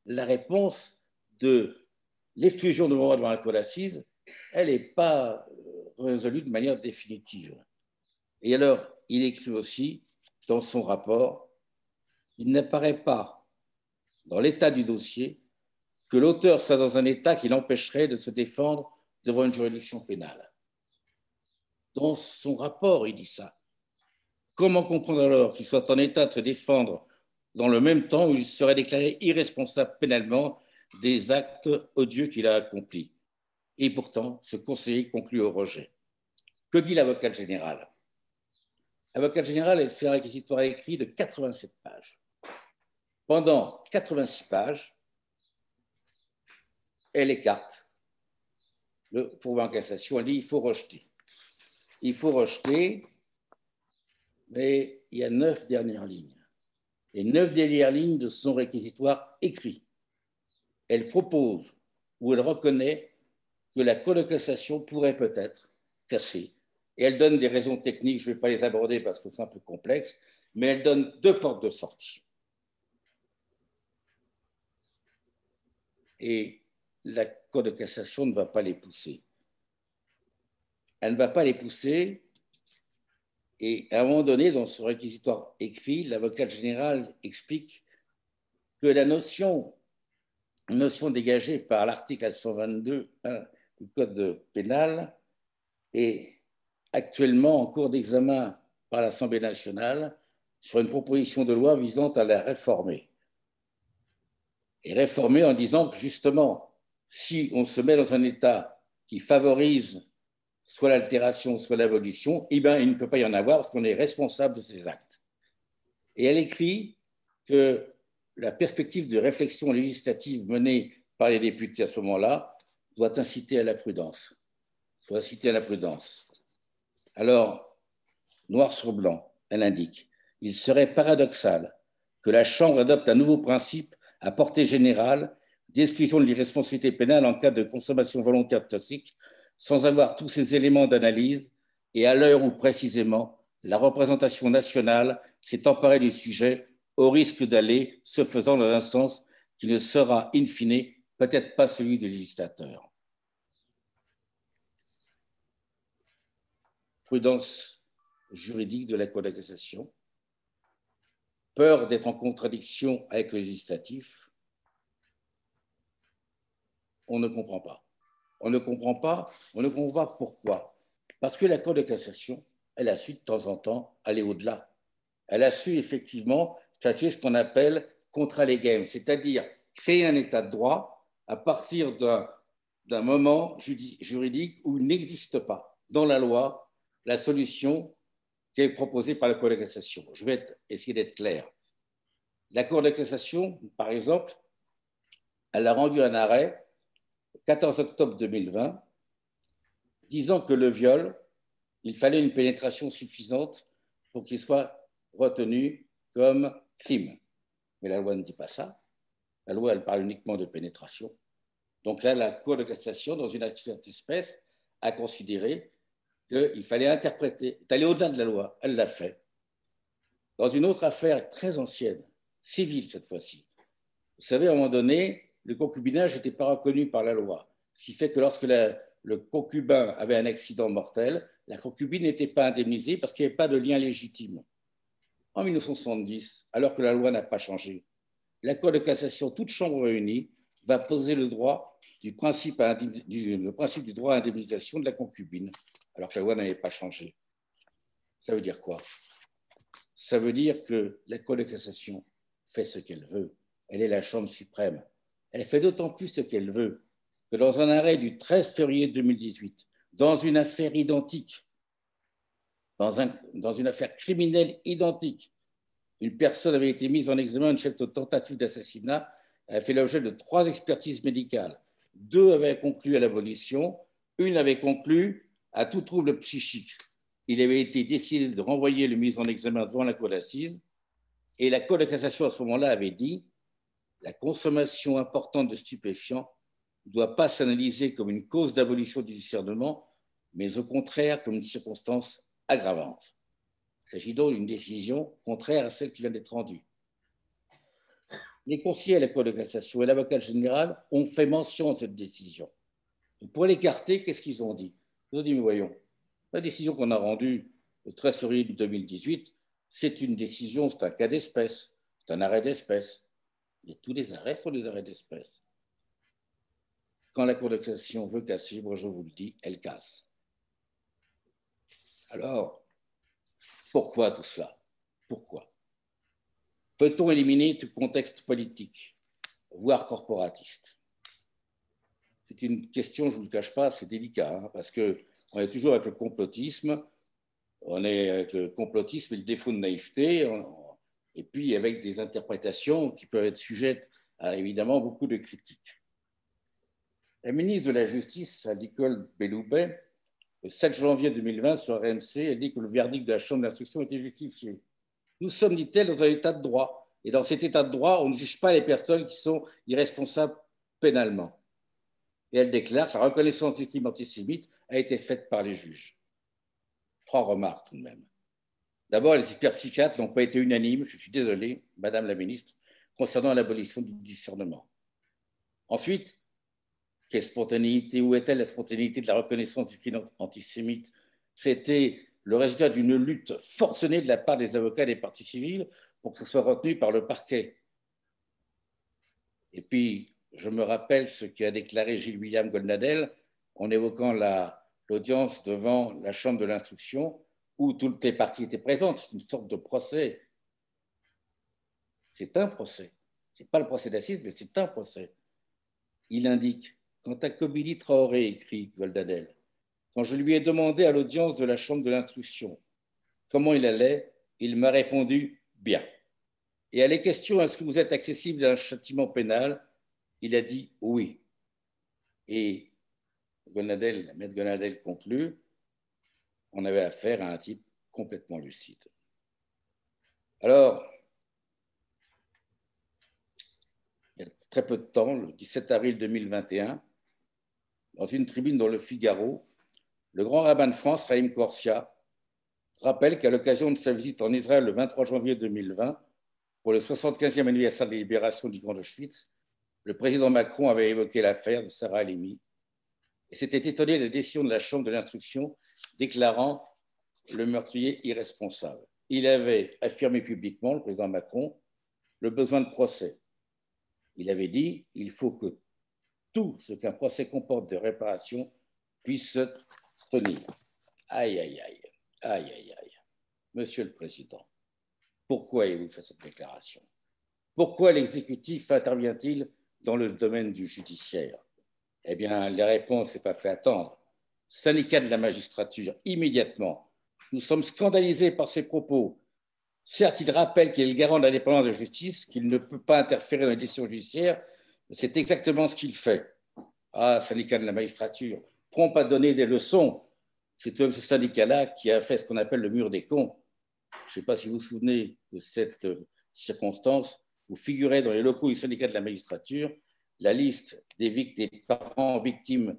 la réponse de l'exclusion de renvoi devant la cour d'assises, elle n'est pas résolue de manière définitive. Et alors, il écrit aussi dans son rapport, il n'apparaît pas dans l'état du dossier que l'auteur soit dans un état qui l'empêcherait de se défendre devant une juridiction pénale. Dans son rapport, il dit ça. Comment comprendre alors qu'il soit en état de se défendre dans le même temps où il serait déclaré irresponsable pénalement des actes odieux qu'il a accomplis? Et pourtant, ce conseiller conclut au rejet. Que dit l'avocat général? L'avocat général, elle fait un réquisitoire écrit de 87 pages. Pendant 86 pages, elle écarte le pourvoi en cassation. Elle dit il faut rejeter. Il faut rejeter, mais il y a 9 dernières lignes. Et 9 dernières lignes de son réquisitoire écrit. Elle propose ou elle reconnaît que la Cour de cassation pourrait peut-être casser. Et elle donne des raisons techniques, je ne vais pas les aborder parce que c'est un peu complexe, mais elle donne 2 portes de sortie. Et la Cour de cassation ne va pas les pousser. Elle ne va pas les pousser. Et à un moment donné, dans son réquisitoire écrit, l'avocat général explique que la notion dégagée par l'article 122 du Code pénal est actuellement en cours d'examen par l'Assemblée nationale sur une proposition de loi visant à la réformer. Et réformer en disant que justement, si on se met dans un état qui favorise soit l'altération, soit l'abolition, eh bien, il ne peut pas y en avoir parce qu'on est responsable de ces actes. Et elle écrit que la perspective de réflexion législative menée par les députés à ce moment-là doit inciter à la prudence. Doit inciter à la prudence. Alors, noir sur blanc, elle indique, il serait paradoxal que la Chambre adopte un nouveau principe à portée générale d'exclusion de l'irresponsabilité pénale en cas de consommation volontaire de toxiques, sans avoir tous ces éléments d'analyse et à l'heure où précisément la représentation nationale s'est emparée du sujet au risque d'aller, ce faisant, dans un sens qui ne sera, in fine, peut-être pas celui du législateur. Prudence juridique de la Cour de cassation, peur d'être en contradiction avec le législatif, on ne comprend pas. On ne comprend pas pourquoi. Parce que la Cour de cassation, elle a su de temps en temps aller au-delà. Elle a su effectivement statuer ce qu'on appelle contra legem, c'est-à-dire créer un état de droit à partir d'un moment juridique où il n'existe pas dans la loi la solution qui est proposée par la Cour de cassation. Je vais essayer d'être clair. La Cour de cassation, par exemple, elle a rendu un arrêt le 14 octobre 2020 disant que le viol, il fallait une pénétration suffisante pour qu'il soit retenu comme crime. Mais la loi ne dit pas ça. La loi, elle parle uniquement de pénétration. Donc là, la Cour de cassation, dans une action d'espèce, a considéré qu'il fallait interpréter, aller au-delà de la loi. Elle l'a fait. Dans une autre affaire très ancienne, civile cette fois-ci, vous savez, à un moment donné, le concubinage n'était pas reconnu par la loi. Ce qui fait que lorsque le concubin avait un accident mortel, la concubine n'était pas indemnisée parce qu'il n'y avait pas de lien légitime. En 1970, alors que la loi n'a pas changé, la Cour de cassation, toute chambre réunie, va poser le principe du droit à indemnisation de la concubine, alors que la loi n'avait pas changé. Ça veut dire quoi? Ça veut dire que la Cour de cassation fait ce qu'elle veut. Elle est la Chambre suprême. Elle fait d'autant plus ce qu'elle veut que dans un arrêt du 13 février 2018, dans une affaire identique, dans une affaire criminelle identique, une personne avait été mise en examen, une chef de tentative d'assassinat, elle a fait l'objet de 3 expertises médicales. 2 avaient conclu à l'abolition, une avait conclu à tout trouble psychique. Il avait été décidé de renvoyer le mis en examen devant la cour d'assises et la Cour de cassation à ce moment-là avait dit la consommation importante de stupéfiants ne doit pas s'analyser comme une cause d'abolition du discernement, mais au contraire comme une circonstance aggravante. Il s'agit donc d'une décision contraire à celle qui vient d'être rendue. Les conseillers à la Cour de cassation et l'avocat général ont fait mention de cette décision. Pour l'écarter, qu'est-ce qu'ils ont dit? Ils ont dit, mais voyons, la décision qu'on a rendue le 13 février 2018, c'est une décision, c'est un cas d'espèce, c'est un arrêt d'espèce. Et tous les arrêts sont des arrêts d'espèce. Quand la Cour de cassation veut casser, moi je vous le dis, elle casse. Alors, pourquoi tout cela? Pourquoi? Peut-on éliminer tout contexte politique, voire corporatiste? C'est une question, je ne vous le cache pas, c'est délicat, hein, parce qu'on est toujours avec le complotisme, on est avec le complotisme et le défaut de naïveté, et puis avec des interprétations qui peuvent être sujettes à évidemment beaucoup de critiques. La ministre de la Justice, Nicole Belloubet, le 7 janvier 2020 sur RMC, elle dit que le verdict de la Chambre d'instruction était justifié. Nous sommes, dit-elle, dans un état de droit. Et dans cet état de droit, on ne juge pas les personnes qui sont irresponsables pénalement. Et elle déclare que la reconnaissance du crime antisémite a été faite par les juges. 3 remarques tout de même. D'abord, les hyperpsychiatres n'ont pas été unanimes, je suis désolé, Madame la Ministre, concernant l'abolition du discernement. Ensuite, quelle spontanéité, où est-elle la spontanéité de la reconnaissance du crime antisémite? C'était le résultat d'une lutte forcenée de la part des avocats et des parties civiles pour que ce soit retenu par le parquet. Et puis, je me rappelle ce qu'a déclaré Gilles-William Goldnadel en évoquant l'audience devant la Chambre de l'instruction où toutes les parties étaient présentes. C'est une sorte de procès. C'est un procès. Ce n'est pas le procès d'assises, mais c'est un procès. Il indique, quant à Kobili Traoré, écrit Goldnadel, Quand je lui ai demandé à l'audience de la chambre de l'instruction comment il allait, il m'a répondu « bien ». Et à les questions « est-ce que vous êtes accessible à un châtiment pénal ?» il a dit « oui ». Et Maître Gonadel conclut, on avait affaire à un type complètement lucide. Alors, il y a très peu de temps, le 17 avril 2021, dans une tribune dans Le Figaro, le grand rabbin de France, Chaim Corsia, rappelle qu'à l'occasion de sa visite en Israël le 23 janvier 2020, pour le 75e anniversaire de la libération du camp d'Auschwitz, le président Macron avait évoqué l'affaire de Sarah Halimi et s'était étonné de la décision de la Chambre de l'instruction déclarant le meurtrier irresponsable. Il avait affirmé publiquement, le président Macron, le besoin de procès. Il avait dit il faut que tout ce qu'un procès comporte de réparation puisse se tenir. Aïe, aïe, aïe, aïe, aïe, aïe. Monsieur le Président, pourquoi avez-vous fait cette déclaration? Pourquoi l'exécutif intervient-il dans le domaine du judiciaire? Eh bien, la réponse n'est pas fait attendre. Syndicat de la magistrature, immédiatement. Nous sommes scandalisés par ces propos. Certes, il rappelle qu'il est le garant de l'indépendance de la justice, qu'il ne peut pas interférer dans les décisions judiciaires, mais c'est exactement ce qu'il fait. Ah, syndicat de la magistrature, prompt à donner des leçons. C'est ce syndicat-là qui a fait ce qu'on appelle le mur des cons. Je ne sais pas si vous vous souvenez de cette circonstance où figurait dans les locaux du syndicat de la magistrature la liste des parents victimes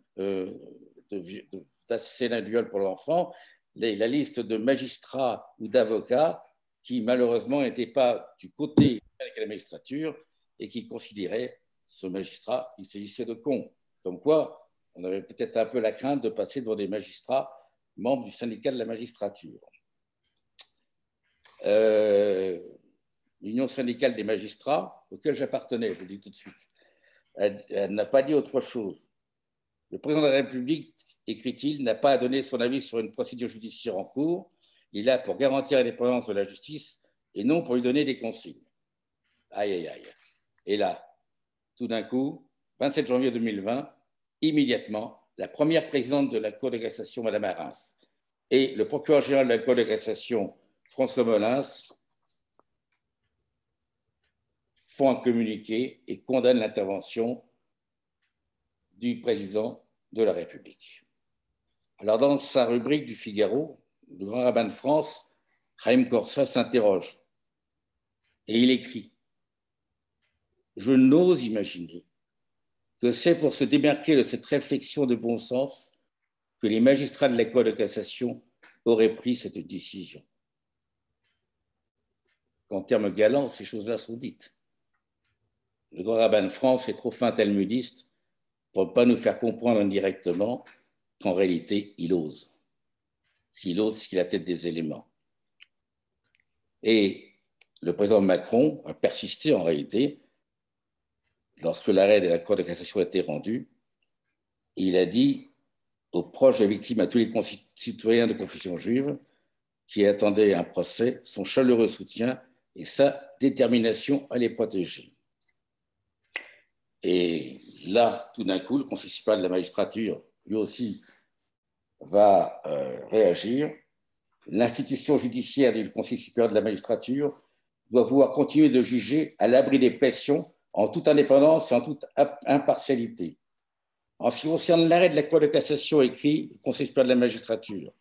d'assassinat de viol pour l'enfant, la liste de magistrats ou d'avocats qui malheureusement n'étaient pas du côté de la magistrature et qui considéraient ce magistrat, il s'agissait de cons. Comme quoi, on avait peut-être un peu la crainte de passer devant des magistrats membres du syndicat de la magistrature. L'Union syndicale des magistrats, auquel j'appartenais, je le dis tout de suite, elle n'a pas dit autre chose. Le président de la République, écrit-il, n'a pas à donner son avis sur une procédure judiciaire en cours. Il est là pour garantir l'indépendance de la justice et non pour lui donner des consignes. Aïe, aïe, aïe. Et là, tout d'un coup, 27 janvier 2020, immédiatement, la première présidente de la Cour de cassation, Mme Arens, et le procureur général de la Cour de cassation, François Molins, font un communiqué et condamnent l'intervention du président de la République. Alors, dans sa rubrique du Figaro, le grand rabbin de France, Chaim Corsia, s'interroge et il écrit « Je n'ose imaginer que c'est pour se démarquer de cette réflexion de bon sens que les magistrats de la Cour de cassation auraient pris cette décision. » Qu'en termes galants, ces choses-là sont dites. Le grand rabbin de France est trop fin talmudiste pour ne pas nous faire comprendre indirectement qu'en réalité, il ose. S'il ose, c'est qu'il a peut-être des éléments. Et le président Macron a persisté en réalité. Lorsque l'arrêt de la Cour de cassation a été rendu, il a dit aux proches des victimes, à tous les concitoyens de confession juive qui attendaient un procès, son chaleureux soutien et sa détermination à les protéger. Et là, tout d'un coup, le Conseil supérieur de la magistrature, lui aussi, va réagir. L'institution judiciaire du Conseil supérieur de la magistrature doit pouvoir continuer de juger à l'abri des pressions en toute indépendance et en toute impartialité. En ce qui concerne l'arrêt de la Cour de cassation écrit le Conseil supérieur de la magistrature,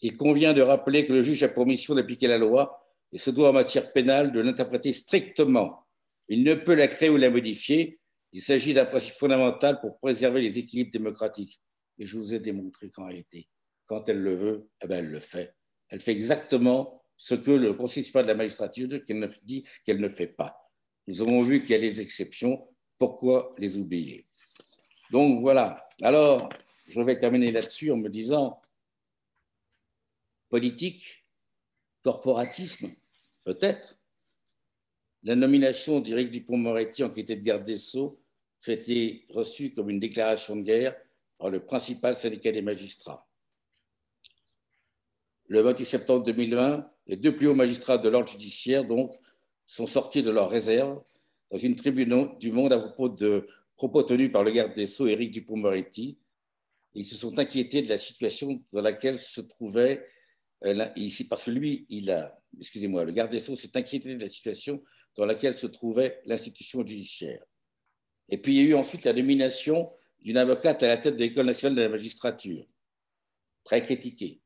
il convient de rappeler que le juge a pour mission d'appliquer la loi et se doit en matière pénale de l'interpréter strictement. Il ne peut la créer ou la modifier. Il s'agit d'un principe fondamental pour préserver les équilibres démocratiques. Et je vous ai démontré qu'en réalité, quand elle le veut, eh bien elle le fait. Elle fait exactement ce que le Conseil supérieur de la magistrature dit qu'elle ne fait pas. Nous avons vu qu'il y a des exceptions. Pourquoi les oublier? Donc voilà. Alors, je vais terminer là-dessus en me disant politique, corporatisme, peut-être. La nomination d'Éric Dupond-Moretti en qualité de garde des Sceaux a été reçue comme une déclaration de guerre par le principal syndicat des magistrats. Le 28 septembre 2020, les deux plus hauts magistrats de l'ordre judiciaire donc, sont sortis de leur réserve dans une tribune du Monde à propos de propos tenus par le garde des Sceaux Éric Dupond-Moretti. Ils se sont inquiétés de la situation dans laquelle se trouvait, ici, parce que lui, excusez-moi, le garde des Sceaux s'est inquiété de la situation dans laquelle se trouvait l'institution judiciaire. Et puis, il y a eu ensuite la nomination d'une avocate à la tête de l'École nationale de la magistrature, très critiquée.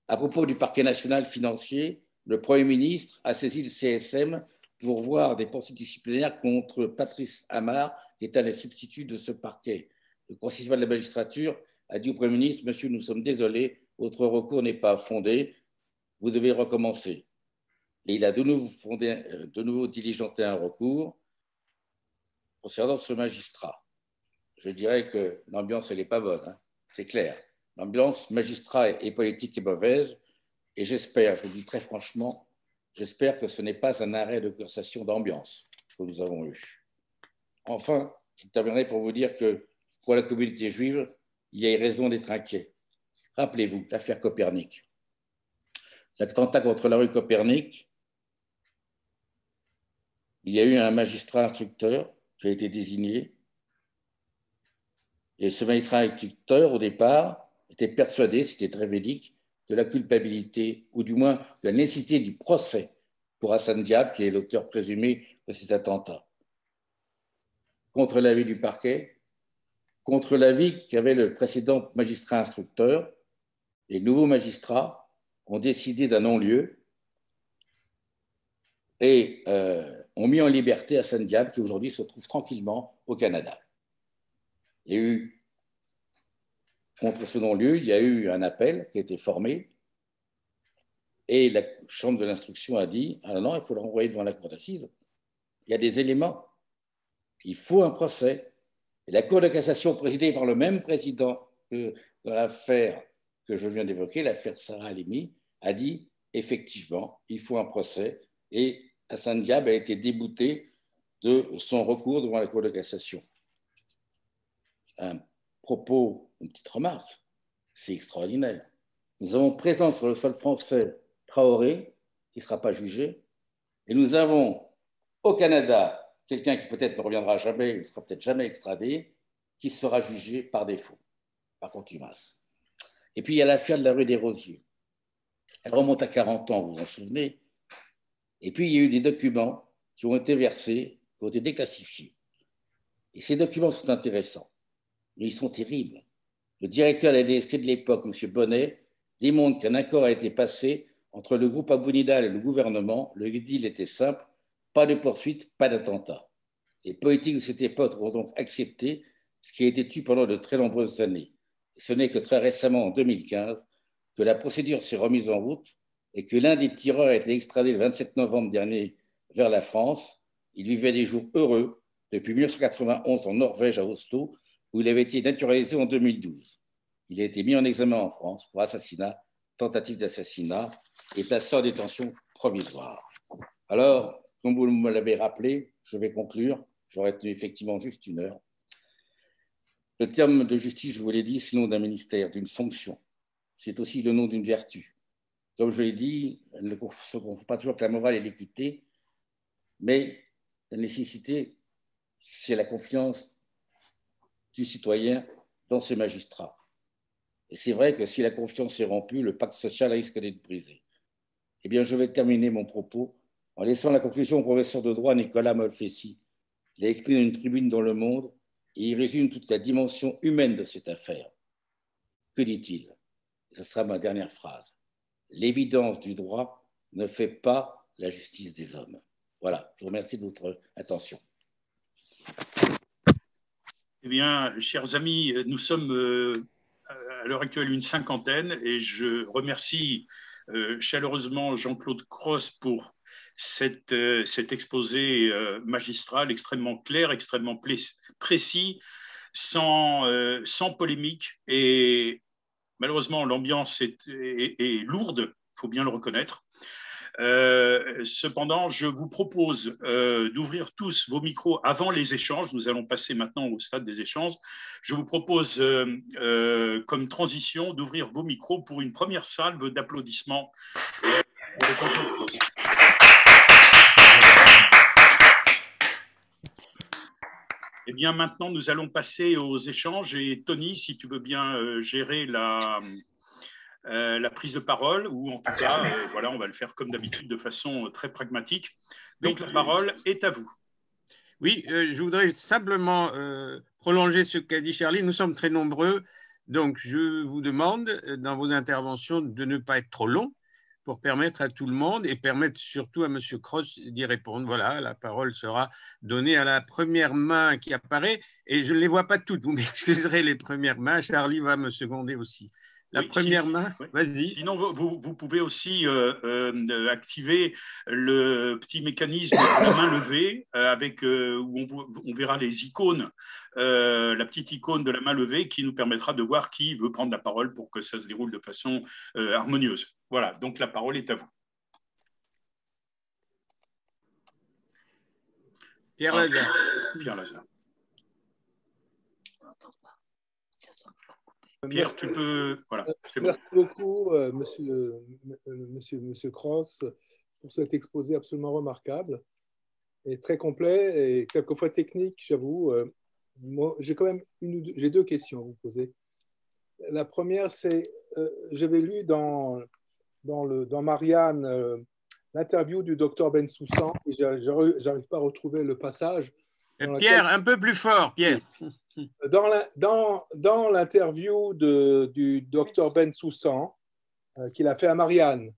À propos du parquet national financier, le Premier ministre a saisi le CSM pour voir des poursuites disciplinaires contre Patrice Amar, qui est un des substituts de ce parquet. Le Conseil supérieur de la magistrature a dit au Premier ministre: Monsieur, nous sommes désolés, votre recours n'est pas fondé, vous devez recommencer. Et il a de nouveau diligenté un recours concernant ce magistrat. Je dirais que l'ambiance, elle n'est pas bonne, hein, c'est clair. L'ambiance magistrat et politique est mauvaise, et j'espère, je vous dis très franchement, j'espère que ce n'est pas un arrêt de conversation d'ambiance que nous avons eu. Enfin, je terminerai pour vous dire que pour la communauté juive, il y a raison d'être inquiet. Rappelez-vous l'affaire Copernic. L'attentat contre la rue Copernic, il y a eu un magistrat instructeur qui a été désigné. Et ce magistrat instructeur, au départ, était persuadé, c'était très véridique, de la culpabilité, ou du moins de la nécessité du procès pour Hassan Diab, qui est l'auteur présumé de cet attentat. Contre l'avis du parquet, contre l'avis qu'avait le précédent magistrat instructeur, les nouveaux magistrats ont décidé d'un non-lieu et ont mis en liberté Hassan Diab, qui aujourd'hui se trouve tranquillement au Canada. Il y a eu, contre ce non-lieu, il y a eu un appel qui a été formé et la chambre de l'instruction a dit: ah non, il faut le renvoyer devant la cour d'assises. Il y a des éléments. Il faut un procès. Et la Cour de cassation, présidée par le même président que dans l'affaire que je viens d'évoquer, l'affaire Sarah Halimi, a dit effectivement, il faut un procès. Et Hassan Diab a été débouté de son recours devant la Cour de cassation. Un propos, une petite remarque, c'est extraordinaire. Nous avons présent sur le sol français Traoré, qui ne sera pas jugé, et nous avons au Canada quelqu'un qui peut-être ne reviendra jamais, il ne sera peut-être jamais extradé, qui sera jugé par défaut, par contumace. Et puis il y a l'affaire de la rue des Rosiers. Elle remonte à 40 ans, vous vous en souvenez. Et puis il y a eu des documents qui ont été versés, qui ont été déclassifiés. Et ces documents sont intéressants, mais ils sont terribles. Le directeur de la DST de l'époque, M. Bonnet, démontre qu'un accord a été passé entre le groupe Abou Nidal et le gouvernement. Le deal était simple: pas de poursuite, pas d'attentat. Les politiques de cette époque ont donc accepté ce qui a été tué pendant de très nombreuses années. Et ce n'est que très récemment, en 2015, que la procédure s'est remise en route et que l'un des tireurs a été extradé le 27 novembre dernier vers la France. Il vivait des jours heureux depuis 1991 en Norvège, à Oslo, où il avait été naturalisé en 2012. Il a été mis en examen en France pour assassinat, tentative d'assassinat et placé en détention provisoire. Alors, comme vous me l'avez rappelé, je vais conclure. J'aurais tenu effectivement juste 1 heure. Le terme de justice, je vous l'ai dit, c'est le nom d'un ministère, d'une fonction. C'est aussi le nom d'une vertu. Comme je l'ai dit, elle ne se confond pas toujours avec la morale et l'équité, mais la nécessité, c'est la confiance du citoyen dans ses magistrats. Et c'est vrai que si la confiance est rompue, le pacte social risque d'être brisé. Eh bien, je vais terminer mon propos en laissant la conclusion au professeur de droit Nicolas Molfessi. Il a écrit dans une tribune dans Le Monde et il résume toute la dimension humaine de cette affaire. Que dit-il? Ce sera ma dernière phrase. L'évidence du droit ne fait pas la justice des hommes. Voilà, je vous remercie de votre attention. Eh bien, chers amis, nous sommes à l'heure actuelle une 50aine et je remercie chaleureusement Jean-Claude Cros pour cet exposé magistral extrêmement clair, extrêmement précis, sans polémique. Et malheureusement, l'ambiance est lourde, il faut bien le reconnaître. Cependant, je vous propose d'ouvrir tous vos micros avant les échanges. Nous allons passer maintenant au stade des échanges. Je vous propose, comme transition, d'ouvrir vos micros pour une première salve d'applaudissements. Eh bien, maintenant, nous allons passer aux échanges. Et Tony, si tu veux bien gérer la prise de parole, ou en tout cas, voilà, on va le faire comme d'habitude de façon très pragmatique. Donc, la parole est à vous. Oui, je voudrais simplement prolonger ce qu'a dit Charlie. Nous sommes très nombreux, donc je vous demande dans vos interventions de ne pas être trop long pour permettre à tout le monde et permettre surtout à M. Cross d'y répondre. Voilà, la parole sera donnée à la première main qui apparaît et je ne les vois pas toutes, vous m'excuserez les premières mains. Charlie va me seconder aussi. La première main, vas-y. Sinon, vous pouvez aussi activer le petit mécanisme de la main levée où on verra les icônes, la petite icône de la main levée qui nous permettra de voir qui veut prendre la parole pour que ça se déroule de façon harmonieuse. Voilà, donc la parole est à vous. Pierre Lazare. Pierre Lazare. Pierre, tu peux… Voilà, merci beaucoup, monsieur Cross, pour cet exposé absolument remarquable et très complet et quelquefois technique, j'avoue. J'ai quand même j'ai deux questions à vous poser. La première, c'est j'avais lu dans Marianne l'interview du docteur Bensoussan et j'arrive pas à retrouver le passage. Pierre, un peu plus fort, Pierre. Dans l'interview du docteur Bensoussan qu'il a fait à Marianne,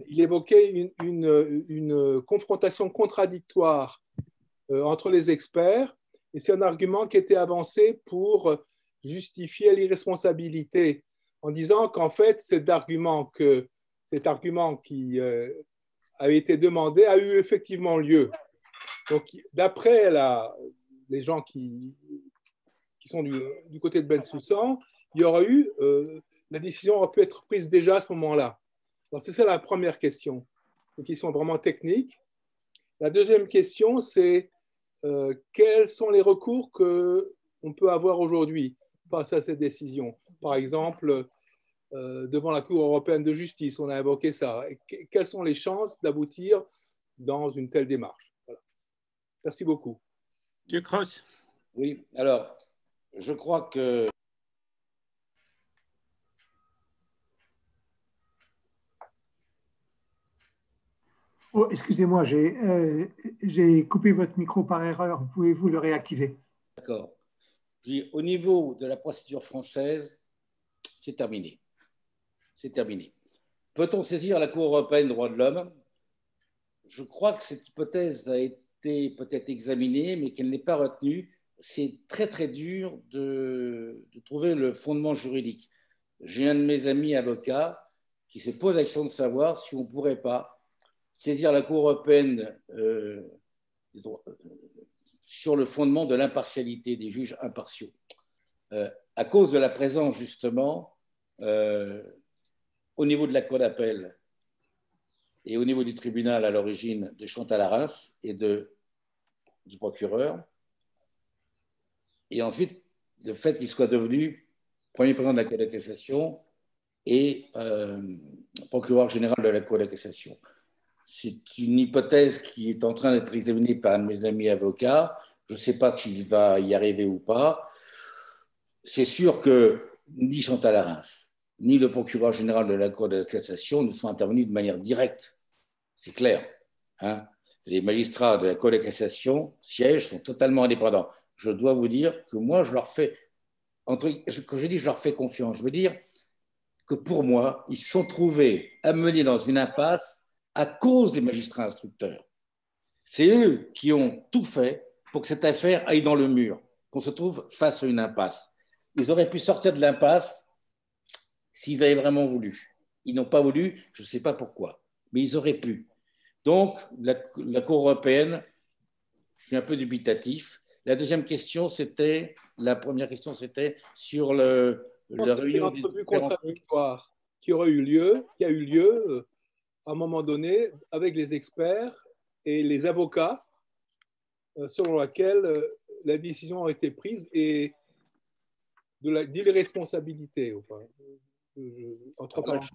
il évoquait une confrontation contradictoire entre les experts et c'est un argument qui était avancé pour justifier l'irresponsabilité en disant qu'en fait cet argument qui avait été demandé a eu effectivement lieu. Donc d'après les gens qui sont du côté de Bensoussan, il y aura eu, la décision aurait pu être prise déjà à ce moment-là. Donc, c'est ça la première question, une question vraiment technique. La deuxième question, c'est quels sont les recours qu'on peut avoir aujourd'hui face à cette décision? Par exemple, devant la Cour européenne de justice, on a évoqué ça. Quelles sont les chances d'aboutir dans une telle démarche? Voilà. Merci beaucoup. Monsieur Cross. Oui, alors, je crois que oh, excusez-moi, j'ai coupé votre micro par erreur. Pouvez-vous le réactiver? D'accord. Au niveau de la procédure française, c'est terminé. C'est terminé. Peut-on saisir la Cour européenne des droits de l'homme? Je crois que cette hypothèse a été peut-être examinée, mais qu'elle n'est pas retenue. C'est très, très dur de trouver le fondement juridique. J'ai un de mes amis avocats qui se pose la question de savoir si on ne pourrait pas saisir la Cour européenne sur le fondement de l'impartialité des juges impartiaux. À cause de la présence, justement, au niveau de la Cour d'appel et au niveau du tribunal à l'origine de Chantal Arens et du procureur, et ensuite le fait qu'il soit devenu premier président de la Cour de cassation et procureur général de la Cour de cassation. C'est une hypothèse qui est en train d'être examinée par un de mes amis avocats. Je ne sais pas s'il va y arriver ou pas. C'est sûr que ni Chantal Arens, ni le procureur général de la Cour de cassation ne sont intervenus de manière directe. C'est clair. Hein? Les magistrats de la Cour de cassation siègent, sont totalement indépendants. Je dois vous dire que moi, je leur fais, quand je dis je leur fais confiance, je veux dire que pour moi, ils se sont trouvés amenés dans une impasse à cause des magistrats instructeurs. C'est eux qui ont tout fait pour que cette affaire aille dans le mur, qu'on se trouve face à une impasse. Ils auraient pu sortir de l'impasse s'ils avaient vraiment voulu. Ils n'ont pas voulu, je ne sais pas pourquoi, mais ils auraient pu. Donc, la Cour européenne, je suis un peu dubitatif. La deuxième question, la première question, c'était sur la réunion l'entrevue contradictoire qui a eu lieu à un moment donné avec les experts et les avocats selon laquelle la décision a été prise et de l'irresponsabilité. Enfin, entre parenthèses.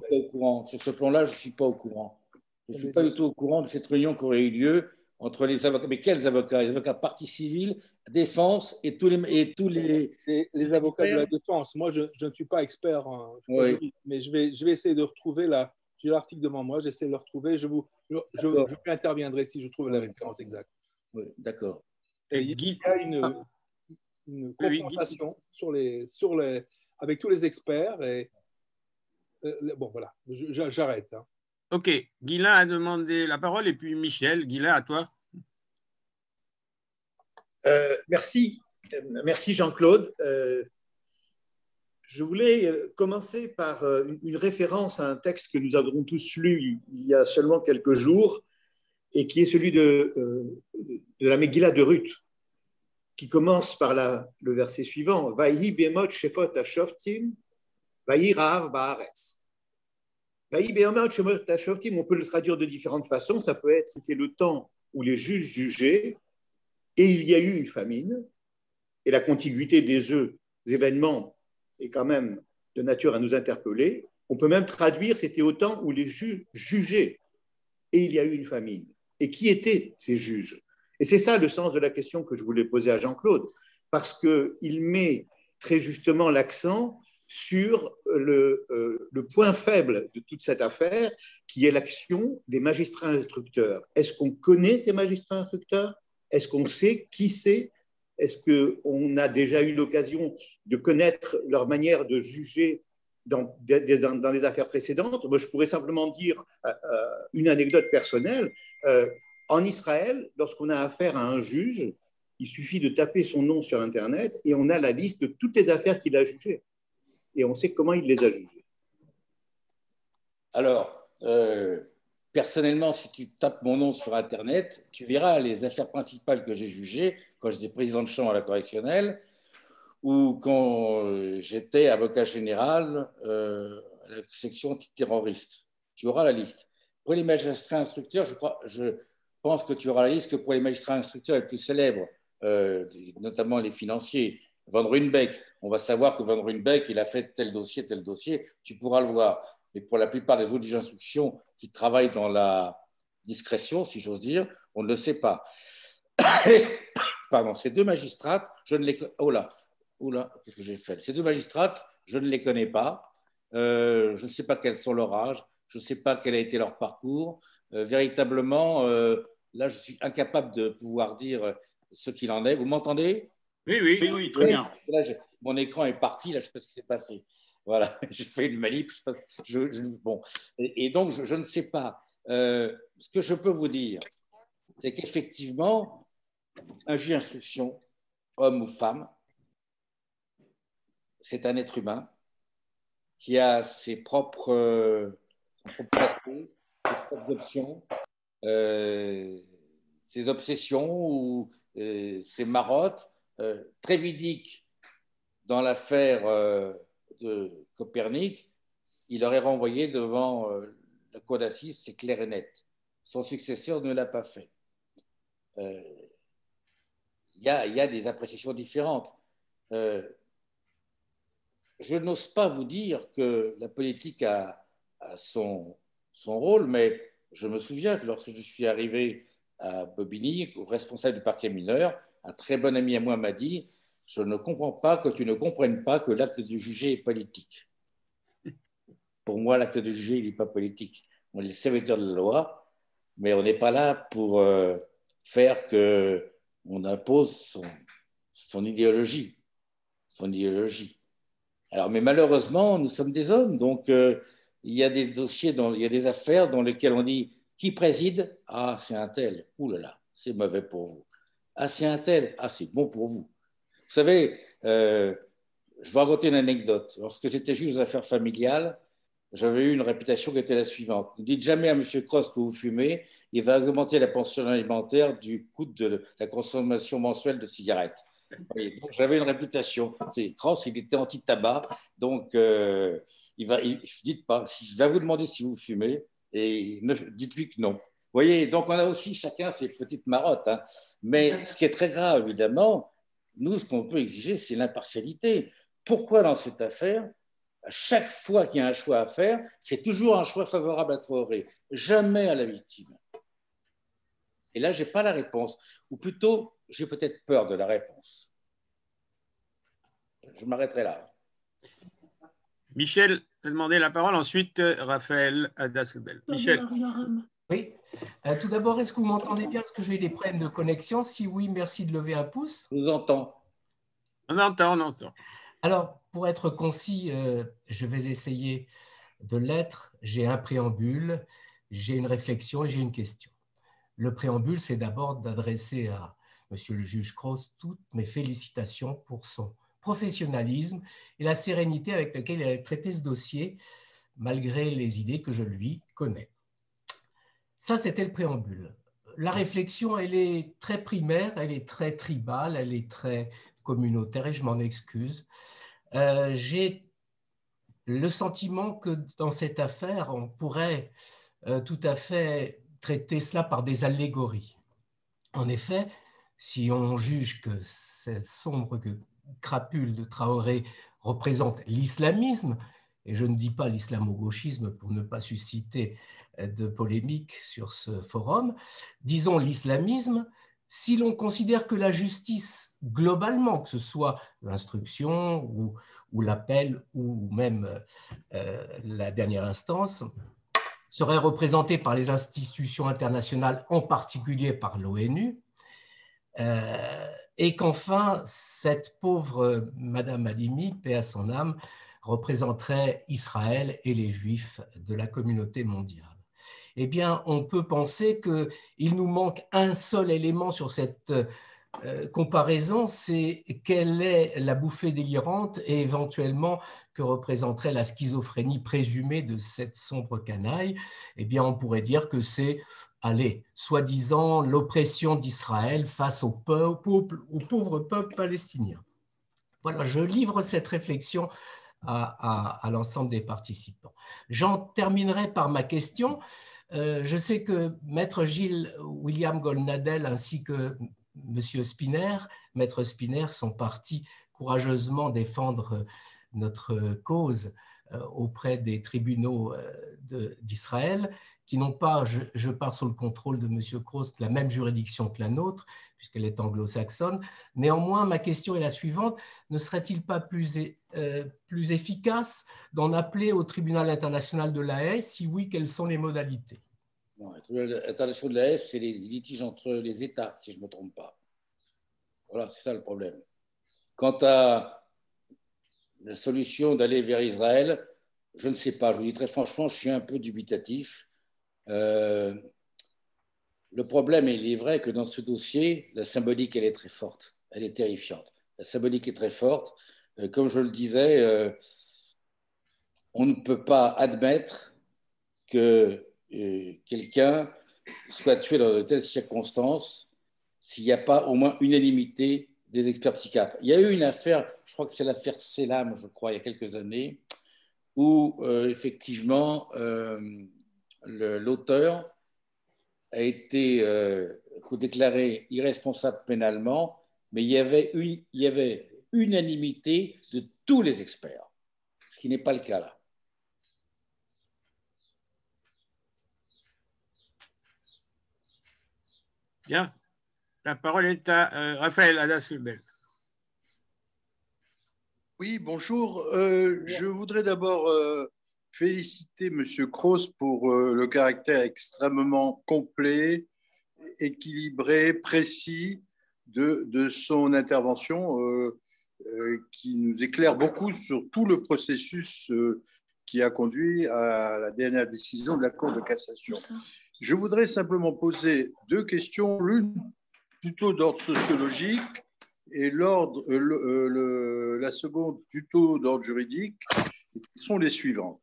Sur ce plan-là, je ne suis pas au courant. Je ne suis pas du tout au courant de cette réunion qui aurait eu lieu entre les avocats. Mais quels avocats? Les avocats partie civile, défense et tous les avocats de la défense. Moi, je ne suis pas expert, oui. mais je vais essayer de retrouver j'ai l'article devant moi, j'essaie de le retrouver. Je interviendrai si je trouve la référence exacte. Oui, d'accord. Il y a une confrontation avec tous les experts. Et bon, voilà, j'arrête. Hein. OK. Guylain a demandé la parole et puis Michel. Guylain, à toi. Merci Jean-Claude. Je voulais commencer par une référence à un texte que nous avons tous lu il y a seulement quelques jours et qui est celui de la Megillah de Ruth, qui commence par le verset suivant « Vaïhi bemot shefot hashoftim, vaïhi ra'av ba'aretz ». Vaïhi bemot shefot hashoftim, on peut le traduire de différentes façons. Ça peut être « c'était le temps où les juges jugeaient et il y a eu une famine ». Et la contiguïté des événements est quand même de nature à nous interpeller. On peut même traduire « c'était au temps où les juges jugeaient et il y a eu une famine ». Et qui étaient ces juges? Et c'est ça le sens de la question que je voulais poser à Jean-Claude, parce qu'il met très justement l'accent sur le point faible de toute cette affaire, qui est l'action des magistrats instructeurs. Est-ce qu'on connaît ces magistrats instructeurs? Est-ce qu'on sait qui c'est? Est-ce qu'on a déjà eu l'occasion de connaître leur manière de juger dans les affaires précédentes? Moi, je pourrais simplement dire une anecdote personnelle. En Israël, lorsqu'on a affaire à un juge, il suffit de taper son nom sur Internet et on a la liste de toutes les affaires qu'il a jugées. Et on sait comment il les a jugées. Alors, personnellement, si tu tapes mon nom sur Internet, tu verras les affaires principales que j'ai jugées quand j'étais président de chambre à la correctionnelle ou quand j'étais avocat général à la section antiterroriste. Tu auras la liste. Pour les magistrats instructeurs, je pense que tu auras la liste que pour les magistrats instructeurs les plus célèbres, notamment les financiers. Van Ruynbeck, on va savoir que Van Ruynbeck, il a fait tel dossier, tu pourras le voir. Mais pour la plupart des autres juges d'instruction qui travaillent dans la discrétion, si j'ose dire, on ne le sait pas. Pardon, ces deux magistrates, je ne les connais pas. Oh là, qu'est-ce que j'ai fait? Ces deux magistrates, je ne les connais pas. Je ne sais pas quels sont leur âge. Je ne sais pas quel a été leur parcours. Véritablement, là, je suis incapable de pouvoir dire ce qu'il en est. Vous m'entendez? Oui, très bien. Là, mon écran est parti, là, je ne sais pas ce qui s'est passé. Voilà, j'ai fait une manip. Bon. Et donc, je ne sais pas. Ce que je peux vous dire, c'est qu'effectivement, un juge d'instruction, homme ou femme, c'est un être humain qui a ses propres aspects, ses propres options, ses obsessions ou ses marottes. Très véridique dans l'affaire de Copernic, il aurait renvoyé devant la cour d'assises, c'est clair et net. Son successeur ne l'a pas fait. Il y a des appréciations différentes. Je n'ose pas vous dire que la politique a son rôle, mais je me souviens que lorsque je suis arrivé à Bobigny, responsable du parquet mineur, un très bon ami à moi m'a dit « Je ne comprends pas que tu ne comprennes pas que l'acte de juger est politique. » Pour moi, l'acte de juger, il n'est pas politique. On est le serviteur de la loi, mais on n'est pas là pour faire qu'on impose son idéologie. Alors, mais malheureusement, nous sommes des hommes, donc il y a des dossiers, il y a des affaires dans lesquelles on dit « Qui préside ?» « Ah, c'est un tel. Ouh là là, c'est mauvais pour vous. » « Ah, c'est un tel. Ah, c'est bon pour vous. » Vous savez, je vais raconter une anecdote. Lorsque j'étais juge aux affaires familiales, j'avais eu une réputation qui était la suivante. Ne dites jamais à M. Cross que vous fumez, il va augmenter la pension alimentaire du coût de la consommation mensuelle de cigarettes. Et donc, j'avais une réputation. Cross, il était anti-tabac, donc il va vous demander si vous fumez et dites-lui que non. Vous voyez, donc on a aussi chacun ses petites marottes. Hein. Mais ce qui est très grave, évidemment, nous, ce qu'on peut exiger, c'est l'impartialité. Pourquoi dans cette affaire, à chaque fois qu'il y a un choix à faire, c'est toujours un choix favorable à Traoré, jamais à la victime. Et là, je n'ai pas la réponse. Ou plutôt, j'ai peut-être peur de la réponse. Je m'arrêterai là. Michel a demandé la parole, ensuite Raphaël Adasselbel. Michel. Oui. Tout d'abord, est-ce que vous m'entendez bien? Parce que j'ai eu des problèmes de connexion. Si oui, merci de lever un pouce. Je vous entends. On entend, on entend. Alors, pour être concis, je vais essayer de l'être. J'ai un préambule, j'ai une réflexion et j'ai une question. Le préambule, c'est d'abord d'adresser à Monsieur le juge Cross toutes mes félicitations pour son professionnalisme et la sérénité avec laquelle il a traité ce dossier, malgré les idées que je lui connais. Ça, c'était le préambule. La réflexion, elle est très primaire, elle est très tribale, elle est très communautaire et je m'en excuse. J'ai le sentiment que dans cette affaire, on pourrait tout à fait traiter cela par des allégories. En effet, si on juge que cette sombre crapule de Traoré représente l'islamisme, et je ne dis pas l'islamo-gauchisme pour ne pas susciter de polémique sur ce forum, disons l'islamisme, si l'on considère que la justice globalement, que ce soit l'instruction ou l'appel ou même la dernière instance, serait représentée par les institutions internationales, en particulier par l'ONU, et qu'enfin, cette pauvre Madame Halimi, paix à son âme, représenterait Israël et les Juifs de la communauté mondiale. Eh bien, on peut penser qu'il nous manque un seul élément sur cette comparaison, c'est quelle est la bouffée délirante et éventuellement que représenterait la schizophrénie présumée de cette sombre canaille. Eh bien, on pourrait dire que c'est, allez, soi-disant l'oppression d'Israël face au pauvre peuple palestinien. Voilà, je livre cette réflexion à l'ensemble des participants. J'en terminerai par ma question. Je sais que Maître Gilles William Goldnadel ainsi que Monsieur Spinner, Maître Spinner, sont partis courageusement défendre notre cause auprès des tribunaux d'Israël, qui n'ont pas, je pars sous le contrôle de Monsieur Cross, la même juridiction que la nôtre, puisqu'elle est anglo-saxonne. Néanmoins, ma question est la suivante. Ne serait-il pas plus efficace d'en appeler au tribunal international de la Haye? Si oui, quelles sont les modalités? Non, le tribunal international de la Haye, c'est les litiges entre les États, si je ne me trompe pas. Voilà, c'est ça le problème. Quant à la solution d'aller vers Israël, je ne sais pas. Je vous dis très franchement, je suis un peu dubitatif. Le problème, il est vrai que dans ce dossier, la symbolique, elle est très forte. Elle est terrifiante. La symbolique est très forte. Comme je le disais, on ne peut pas admettre que quelqu'un soit tué dans de telles circonstances s'il n'y a pas au moins unanimité des experts psychiatres. Il y a eu une affaire, je crois que c'est l'affaire Selam, je crois, il y a quelques années, où effectivement l'auteur a été déclaré irresponsable pénalement, mais il y avait unanimité de tous les experts, ce qui n'est pas le cas là. Bien. La parole est à Raphaël Adasselbel. Oui, bonjour. Je voudrais d'abord féliciter M. Cross pour le caractère extrêmement complet, équilibré, précis de son intervention qui nous éclaire beaucoup sur tout le processus qui a conduit à la dernière décision de la Cour de cassation. Je voudrais simplement poser deux questions, l'une plutôt d'ordre sociologique et la seconde plutôt d'ordre juridique, qui sont les suivantes.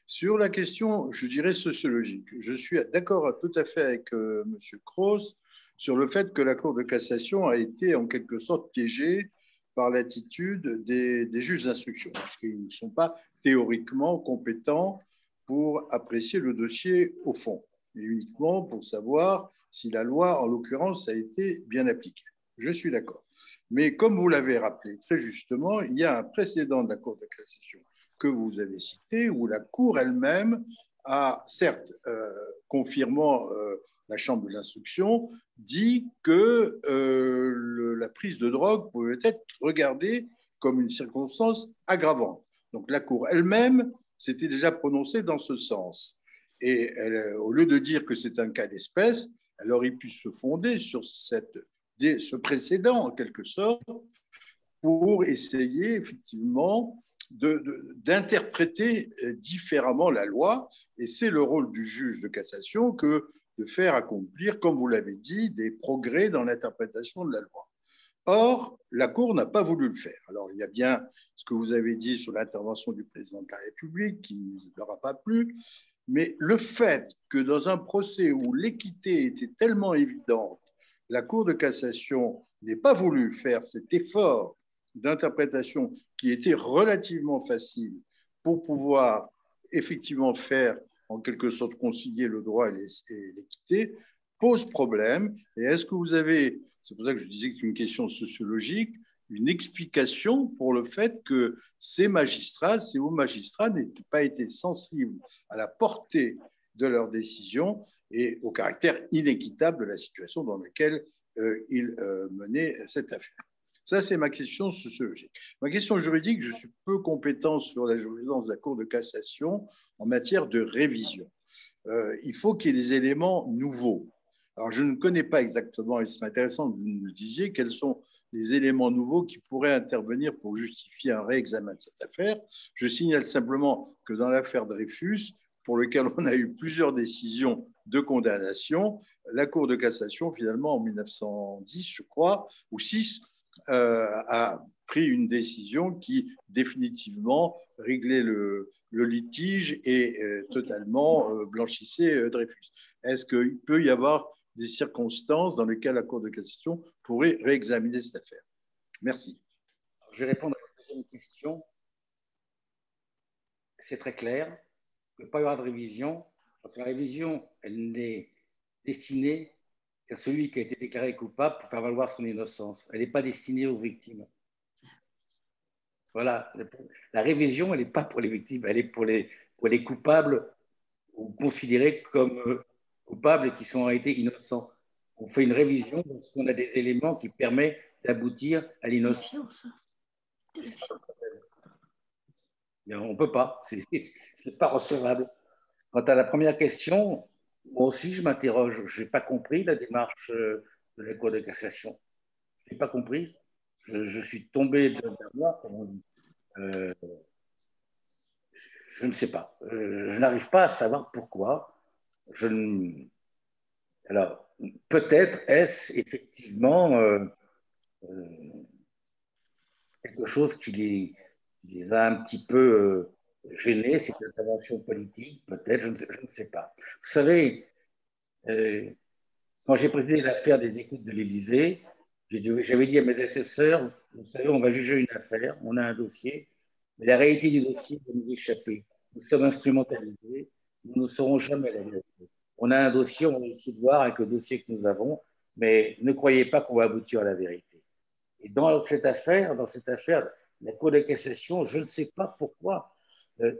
Sur la question, je dirais, sociologique, je suis d'accord tout à fait avec M. Cross sur le fait que la Cour de cassation a été en quelque sorte piégée par l'attitude des juges d'instruction, parce qu'ils ne sont pas théoriquement compétents pour apprécier le dossier au fond, mais uniquement pour savoir si la loi, en l'occurrence, a été bien appliquée. Je suis d'accord. Mais comme vous l'avez rappelé très justement, il y a un précédent de la Cour de cassation que vous avez cité, où la Cour elle-même a, certes, confirmant la chambre de l'instruction, dit que la prise de drogue pouvait être regardée comme une circonstance aggravante. Donc la Cour elle-même s'était déjà prononcée dans ce sens. Et elle, au lieu de dire que c'est un cas d'espèce, elle aurait pu se fonder sur ce précédent, en quelque sorte, pour essayer effectivement d'interpréter différemment la loi. Et c'est le rôle du juge de cassation que de faire accomplir, comme vous l'avez dit, des progrès dans l'interprétation de la loi. Or, la Cour n'a pas voulu le faire. Alors, il y a bien ce que vous avez dit sur l'intervention du président de la République, qui ne leur a pas plu, mais le fait que dans un procès où l'équité était tellement évidente, la Cour de cassation n'ait pas voulu faire cet effort d'interprétation qui était relativement facile pour pouvoir effectivement faire, en quelque sorte, concilier le droit et l'équité, pose problème. Et est-ce que vous avez, c'est pour ça que je disais que c'est une question sociologique, une explication pour le fait que ces hauts magistrats n'aient pas été sensibles à la portée de leurs décisions et au caractère inéquitable de la situation dans laquelle ils menaient cette affaire. Ça, c'est ma question sociologique. Ma question juridique, je suis peu compétent sur la jurisprudence de la Cour de cassation en matière de révision. Il faut qu'il y ait des éléments nouveaux. Alors, je ne connais pas exactement, et ce serait intéressant que vous nous disiez, quels sont les éléments nouveaux qui pourraient intervenir pour justifier un réexamen de cette affaire. Je signale simplement que dans l'affaire Dreyfus, pour lequel on a eu plusieurs décisions de condamnation, la Cour de cassation, finalement, en 1910, je crois, ou 6, a pris une décision qui définitivement réglait le litige et totalement blanchissait Dreyfus. Est-ce qu'il peut y avoir des circonstances dans lesquelles la Cour de cassation pourrait réexaminer cette affaire? Merci. Je vais répondre à la deuxième question. C'est très clair. Il ne peut pas y avoir de révision, parce que la révision, elle n'est destinée qu'à celui qui a été déclaré coupable pour faire valoir son innocence. Elle n'est pas destinée aux victimes. Voilà. La révision, elle n'est pas pour les victimes, elle est pour les coupables ou considérés comme coupables et qui sont en réalité innocents. On fait une révision parce qu'on a des éléments qui permettent d'aboutir à l'innocence. On ne peut pas, ce n'est pas recevable. Quant à la première question, moi aussi je m'interroge. Je n'ai pas compris la démarche de la Cour de cassation. Je n'ai pas comprise. Je suis tombé de l'armoire, comme on dit. Je ne sais pas. Je n'arrive pas à savoir pourquoi. Alors, peut-être est-ce effectivement quelque chose qui les a un petit peu gênés, cette intervention politique, peut-être, je ne sais pas. Vous savez, quand j'ai présidé l'affaire des écoutes de l'Élysée, j'avais dit à mes assesseurs, vous savez, on va juger une affaire, on a un dossier, mais la réalité du dossier va nous échapper. Nous sommes instrumentalisés, nous ne saurons jamais la vérité. On a un dossier, on va essayer de voir avec le dossier que nous avons, mais ne croyez pas qu'on va aboutir à la vérité. Et dans cette affaire, la Cour de cassation, je ne sais pas pourquoi.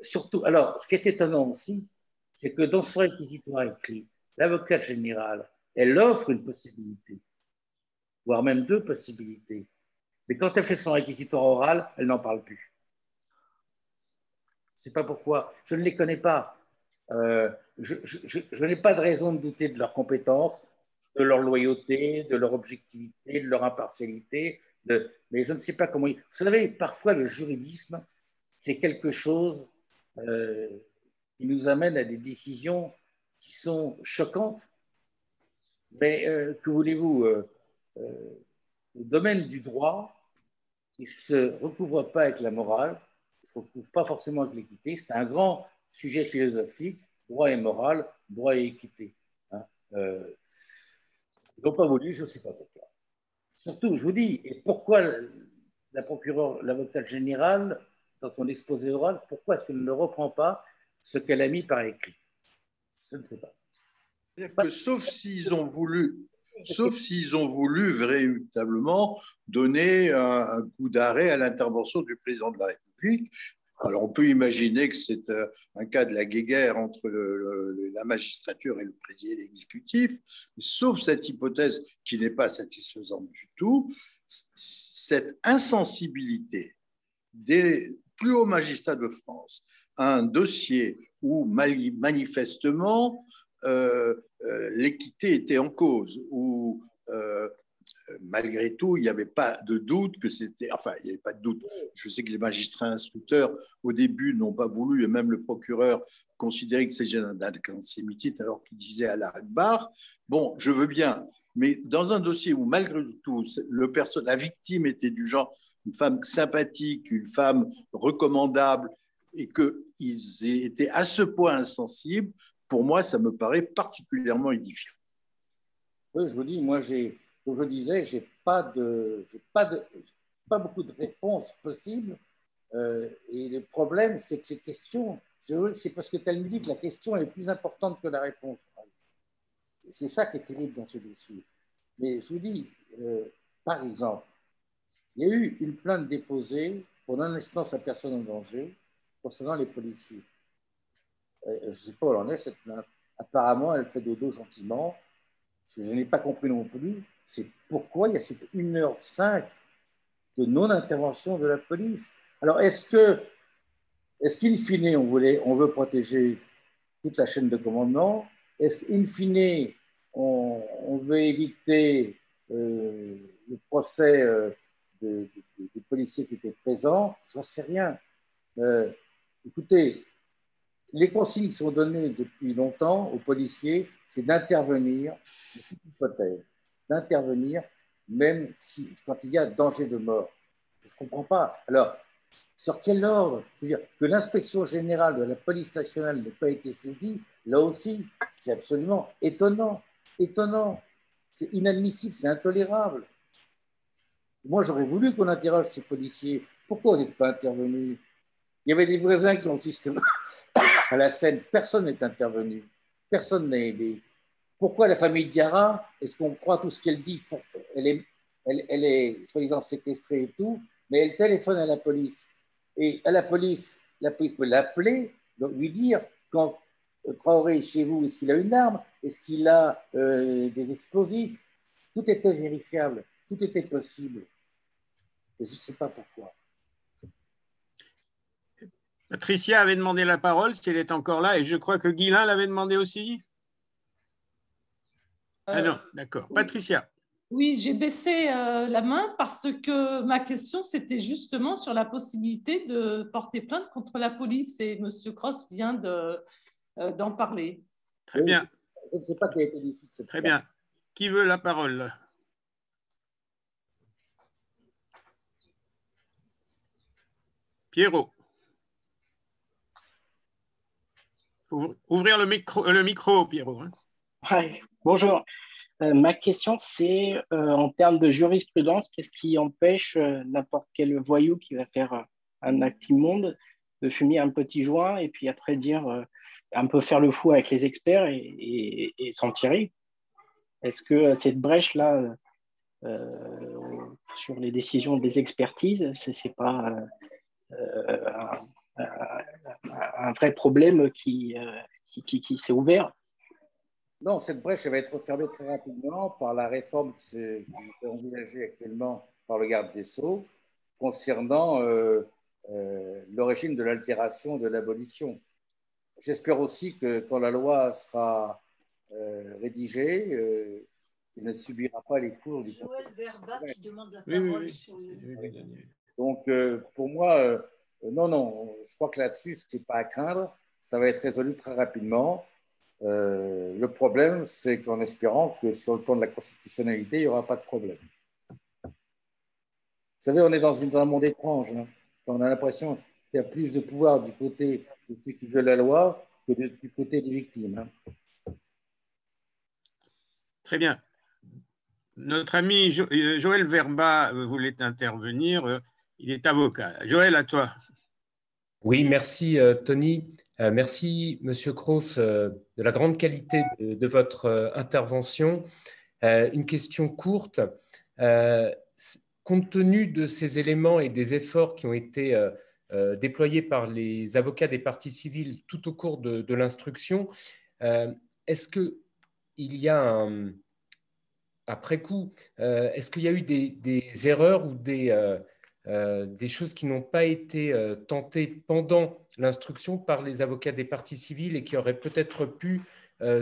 Surtout, alors, ce qui est étonnant aussi, c'est que dans son réquisitoire écrit, l'avocate générale, elle offre une possibilité, voire même 2 possibilités. Mais quand elle fait son réquisitoire oral, elle n'en parle plus. Je ne sais pas pourquoi. Je ne les connais pas. Je n'ai pas de raison de douter de leurs compétences, de leur loyauté, de leur objectivité, de leur impartialité, mais je ne sais pas comment... Vous savez, parfois le juridisme, c'est quelque chose qui nous amène à des décisions qui sont choquantes, mais que voulez-vous, le domaine du droit, il ne se recouvre pas avec la morale, il ne se recouvre pas forcément avec l'équité, c'est un grand sujet philosophique, droit et morale, droit et équité. Hein. Ils n'ont pas voulu, je ne sais pas pourquoi. Surtout, je vous dis, et pourquoi la procureure, l'avocate générale, dans son exposé oral, pourquoi est-ce qu'elle ne reprend pas ce qu'elle a mis par écrit? Je ne sais pas. Que sauf s'ils ont voulu véritablement donner un coup d'arrêt à l'intervention du président de la République, Alors, on peut imaginer que c'est un cas de la guéguerre entre la magistrature et le président exécutif, sauf cette hypothèse qui n'est pas satisfaisante du tout, cette insensibilité des plus hauts magistrats de France à un dossier où manifestement l'équité était en cause, où malgré tout, il n'y avait pas de doute que c'était... Enfin, il n'y avait pas de doute. Je sais que les magistrats instructeurs, au début, n'ont pas voulu, et même le procureur considérait que c'était un acte antisémite alors qu'il disait à la Akbar. Bon, je veux bien, mais dans un dossier où, malgré tout, la victime était du genre une femme sympathique, une femme recommandable, et qu'ils étaient à ce point insensibles, pour moi, ça me paraît particulièrement édifiant. Oui, je vous dis, moi, comme je disais, je n'ai pas beaucoup de réponses possibles. Et le problème, c'est que ces questions, c'est parce que tu me dit que la question est plus importante que la réponse. C'est ça qui est terrible dans ce dossier. Mais je vous dis, par exemple, il y a eu une plainte déposée pour non-assistance à personne en danger concernant les policiers. Je ne sais pas où elle en est, cette plainte. Apparemment, elle fait dodo gentiment. Ce que je n'ai pas compris non plus, c'est pourquoi il y a cette 1h05 de non-intervention de la police. Alors, est-ce qu'in fine, on veut protéger toute la chaîne de commandement? Est-ce qu'in fine, on veut éviter le procès des policiers qui étaient présents? J'en sais rien. Écoutez, les consignes qui sont données depuis longtemps aux policiers, c'est d'intervenir, de toute hypothèse, d'intervenir même quand il y a danger de mort. Je ne comprends pas. Alors, sur quel ordre? Je veux dire, que l'inspection générale de la police nationale n'ait pas été saisie, là aussi, c'est absolument étonnant. Étonnant. C'est inadmissible, c'est intolérable. Moi, j'aurais voulu qu'on interroge ces policiers. Pourquoi vous n'êtes pas intervenus? Il y avait des voisins qui ont assisté à la scène. Personne n'est intervenu. Personne n'a aidé. Pourquoi la famille Diarra, est-ce qu'on croit tout ce qu'elle dit? Elle est soi-disant séquestrée et tout, mais elle téléphone à la police. Et à la police peut l'appeler, lui dire, quand Traoré est chez vous, est-ce qu'il a une arme? Est-ce qu'il a des explosifs? Tout était vérifiable, tout était possible. Et je ne sais pas pourquoi. Patricia avait demandé la parole, si elle est encore là, et je crois que Guylain l'avait demandé aussi. Ah non, d'accord. Oui. Patricia. Oui, j'ai baissé la main parce que ma question, c'était justement sur la possibilité de porter plainte contre la police et M. Cross vient d'en parler. Très bien. Je ne sais pas qui a été décidé. Très bien. Qui veut la parole? Pierrot. Ouvrir le micro, Pierrot. Hein. Ouais, bonjour. Ma question, c'est en termes de jurisprudence, qu'est-ce qui empêche n'importe quel voyou qui va faire un acte immonde de fumer un petit joint et puis après dire un peu faire le fou avec les experts et s'en tirer? Est-ce que cette brèche-là, sur les décisions des expertises, ce n'est pas un vrai problème qui s'est ouvert? Non, cette brèche elle va être refermée très rapidement par la réforme qui est envisagée actuellement par le garde des Sceaux concernant l'origine de l'altération de l'abolition. J'espère aussi que quand la loi sera rédigée, il ne subira pas les cours du Joël Verba qui demande la parole sur le... Donc, pour moi, non, je crois que là-dessus, ce n'est pas à craindre. Ça va être résolu très rapidement. Le problème, c'est qu'en espérant que sur le plan de la constitutionnalité, il n'y aura pas de problème. Vous savez, on est dans un monde étrange. Hein. On a l'impression qu'il y a plus de pouvoir du côté de ceux qui veulent la loi que du côté des victimes. Hein. Très bien. Notre ami Joël Verba voulait intervenir. Il est avocat. Joël, à toi. Oui, merci Tony. Merci Monsieur Cross de la grande qualité de votre intervention. Une question courte. Compte tenu de ces éléments et des efforts qui ont été déployés par les avocats des parties civiles tout au cours de l'instruction. Est-ce qu'il y a après coup, est-ce qu'il y a eu des erreurs ou des choses qui n'ont pas été tentées pendant l'instruction par les avocats des parties civiles et qui auraient peut-être pu,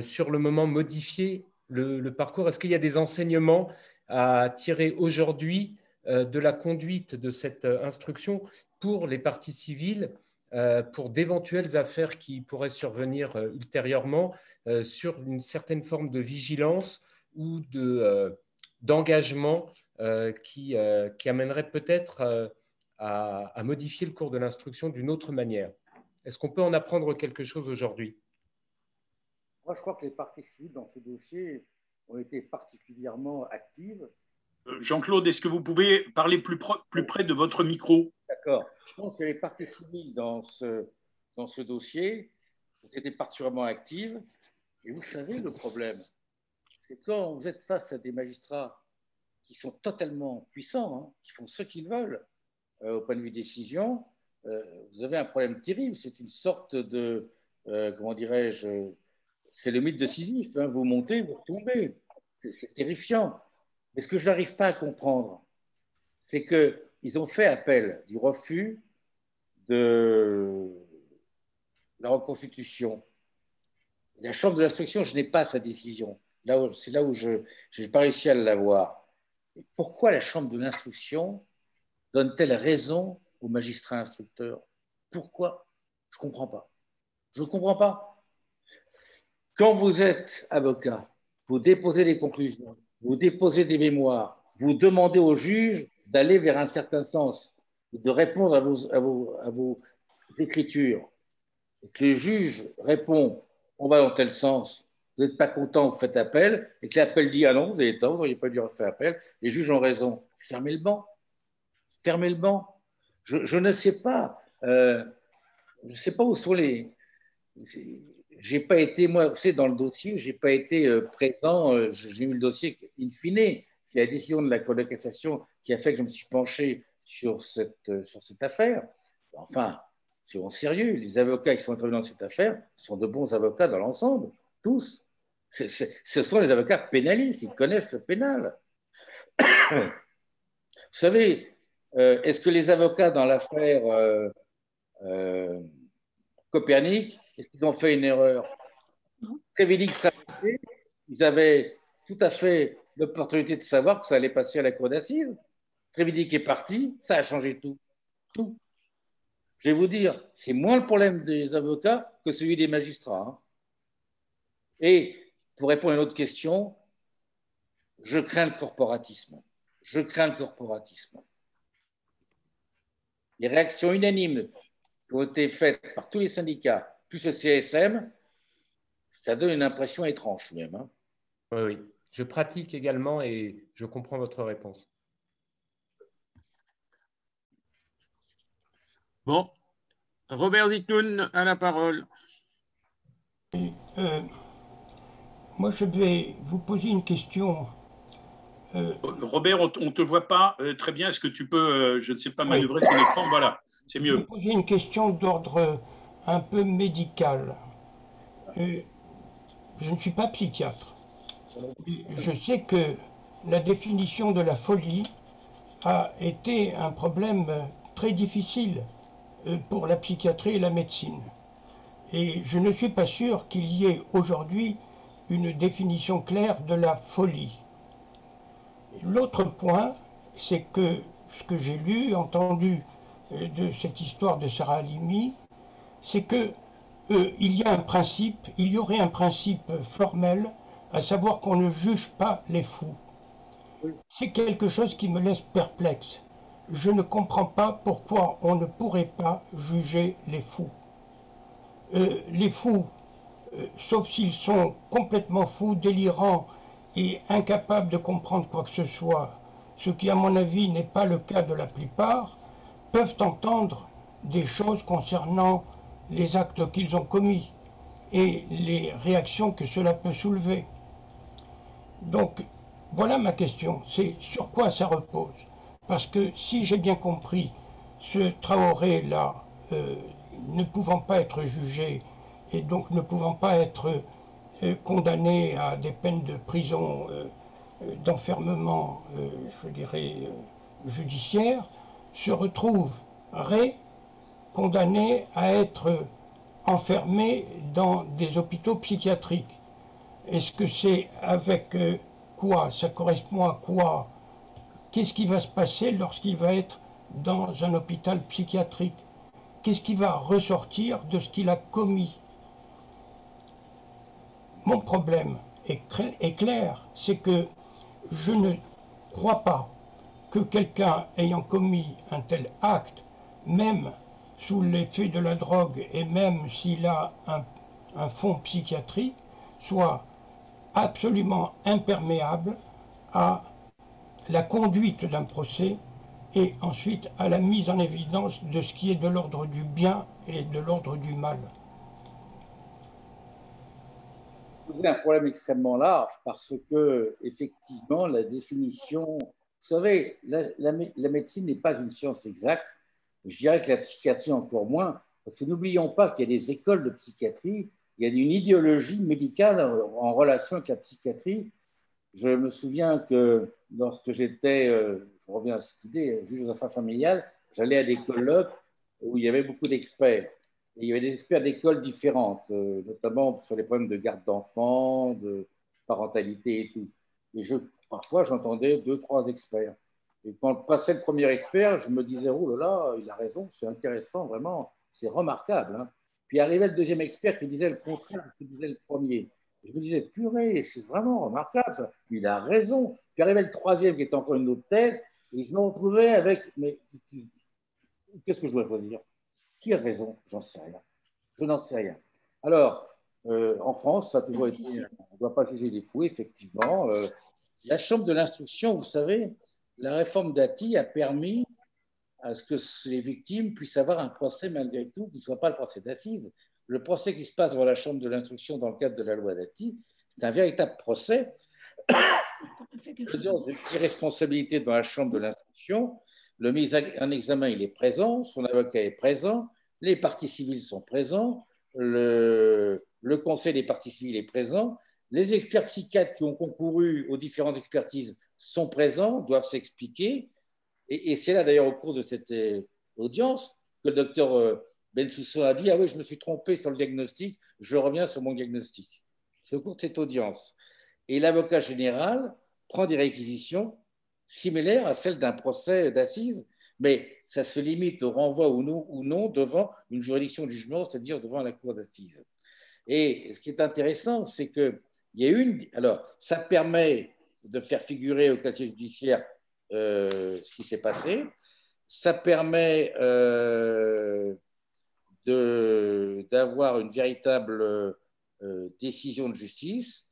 sur le moment, modifier le parcours? Est-ce qu'il y a des enseignements à tirer aujourd'hui de la conduite de cette instruction pour les parties civiles, pour d'éventuelles affaires qui pourraient survenir ultérieurement, sur une certaine forme de vigilance ou d'engagement qui amènerait peut-être à modifier le cours de l'instruction d'une autre manière? Est-ce qu'on peut en apprendre quelque chose aujourd'hui? Moi, je crois que les parties civiles dans ce dossier ont été particulièrement actives. Jean-Claude, est-ce que vous pouvez parler plus près de votre micro? D'accord. Je pense que les parties civiles dans ce dossier ont été particulièrement actives. Et vous savez, le problème, c'est que quand vous êtes face à des magistrats qui sont totalement puissants, hein, qui font ce qu'ils veulent au point de vue décision, vous avez un problème terrible. C'est une sorte de, comment dirais-je, c'est le mythe de Sisyphe. Hein, vous montez, vous retombez. C'est terrifiant. Mais ce que je n'arrive pas à comprendre, c'est qu'ils ont fait appel du refus de la reconstitution. La Chambre de l'instruction, je n'ai pas sa décision. C'est là où je n'ai pas réussi à l'avoir. Pourquoi la Chambre de l'instruction donne-t-elle raison aux magistrats instructeurs? Pourquoi? Je ne comprends pas. Je ne comprends pas. Quand vous êtes avocat, vous déposez des conclusions, vous déposez des mémoires, vous demandez au juge d'aller vers un certain sens, de répondre à vos écritures. Et que le juge répond, on va dans tel sens, vous n'êtes pas content, vous faites appel, et que l'appel dit, ah non, vous avez tort, vous n'auriez pas dû faire appel, les juges ont raison. Fermez le banc. Fermez le banc. Je ne sais pas. Je ne sais pas où sont les... J'ai pas été, moi, c'est dans le dossier, j'ai pas été présent, j'ai eu le dossier in fine. C'est la décision de la Cour de cassation qui a fait que je me suis penché sur cette affaire. Enfin, soyons sérieux, les avocats qui sont intervenus dans cette affaire sont de bons avocats dans l'ensemble, tous. Ce sont les avocats pénalistes, ils connaissent le pénal. Vous savez, est-ce que les avocats dans l'affaire Copernic, est-ce qu'ils ont fait une erreur? Trévidic, ils avaient tout à fait l'opportunité de savoir que ça allait passer à la cour d'assises. Trévidic est parti, ça a changé tout. Tout. Je vais vous dire, c'est moins le problème des avocats que celui des magistrats. Hein. Et pour répondre à une autre question, je crains le corporatisme. Je crains le corporatisme. Les réactions unanimes qui ont été faites par tous les syndicats, plus le CSM, ça donne une impression étrange même. Hein. Oui, oui. Je pratique également et je comprends votre réponse. Bon. Robert Zitoun a la parole. Moi, je vais vous poser une question. Robert, on ne te voit pas très bien. Est-ce que tu peux, je ne sais pas, manœuvrer ton écran? Voilà, c'est mieux. Je vais vous poser une question d'ordre un peu médical. Je ne suis pas psychiatre. Je sais que la définition de la folie a été un problème très difficile pour la psychiatrie et la médecine. Et je ne suis pas sûr qu'il y ait aujourd'hui une définition claire de la folie. L'autre point, c'est que ce que j'ai lu, entendu de cette histoire de Sarah Halimi, c'est que il y aurait un principe formel, à savoir qu'on ne juge pas les fous. C'est quelque chose qui me laisse perplexe. Je ne comprends pas pourquoi on ne pourrait pas juger les fous. Les fous, sauf s'ils sont complètement fous, délirants et incapables de comprendre quoi que ce soit, ce qui à mon avis n'est pas le cas de la plupart, peuvent entendre des choses concernant les actes qu'ils ont commis et les réactions que cela peut soulever. Donc, voilà ma question, c'est sur quoi ça repose? Parce que si j'ai bien compris ce Traoré-là, ne pouvant pas être jugé et donc ne pouvant pas être condamné à des peines de prison, d'enfermement, je dirais, judiciaire, se retrouverait condamné à être enfermé dans des hôpitaux psychiatriques. Est-ce que c'est avec quoi? Ça correspond à quoi? Qu'est-ce qui va se passer lorsqu'il va être dans un hôpital psychiatrique? Qu'est-ce qui va ressortir de ce qu'il a commis? Mon problème est clair, c'est que je ne crois pas que quelqu'un ayant commis un tel acte, même sous l'effet de la drogue et même s'il a un fond psychiatrique, soit absolument imperméable à la conduite d'un procès et ensuite à la mise en évidence de ce qui est de l'ordre du bien et de l'ordre du mal. Vous avez un problème extrêmement large parce que, effectivement, la définition. Vous savez, la médecine n'est pas une science exacte. Je dirais que la psychiatrie encore moins. Parce que n'oublions pas qu'il y a des écoles de psychiatrie, il y a une idéologie médicale en relation avec la psychiatrie. Je me souviens que lorsque j'étais, je reviens à cette idée, juge aux affaires familiales, j'allais à des colloques où il y avait beaucoup d'experts. Et il y avait des experts d'écoles différentes, notamment sur les problèmes de garde d'enfants, de parentalité et tout. Et parfois, j'entendais 2, 3 experts. Et quand passait le premier expert, je me disais, oh là là, il a raison, c'est intéressant, vraiment, c'est remarquable. Hein. Puis arrivait le deuxième expert qui disait le contraire de ce que disait le premier. Et je me disais, purée, c'est vraiment remarquable, ça. Il a raison. Puis arrivait le troisième qui était encore une autre tête, et je me retrouvais avec, mais qu'est-ce que je dois choisir? Qui a raison? J'en sais rien. Je n'en sais rien. Alors, en France, ça a toujours été, on ne doit pas juger les fous, effectivement. La chambre de l'instruction, vous savez, la réforme Dati a permis à ce que les victimes puissent avoir un procès malgré tout, qui ne soit pas le procès d'assises. Le procès qui se passe dans la chambre de l'instruction dans le cadre de la loi Dati, c'est un véritable procès de irresponsabilité dans la chambre de l'instruction. Le mis en examen, il est présent, son avocat est présent, les parties civiles sont présents, le conseil des parties civiles est présent, les experts psychiatres qui ont concouru aux différentes expertises sont présents, doivent s'expliquer. Et c'est là d'ailleurs au cours de cette audience que le docteur Bensoussan a dit « Ah oui, je me suis trompé sur le diagnostic, je reviens sur mon diagnostic ». C'est au cours de cette audience. Et l'avocat général prend des réquisitions similaires à celles d'un procès d'assises, mais ça se limite au renvoi ou non devant une juridiction de jugement, c'est-à-dire devant la cour d'assises. Et ce qui est intéressant, c'est qu'il y a alors, ça permet de faire figurer au casier judiciaire ce qui s'est passé, ça permet d'avoir une véritable décision de justice,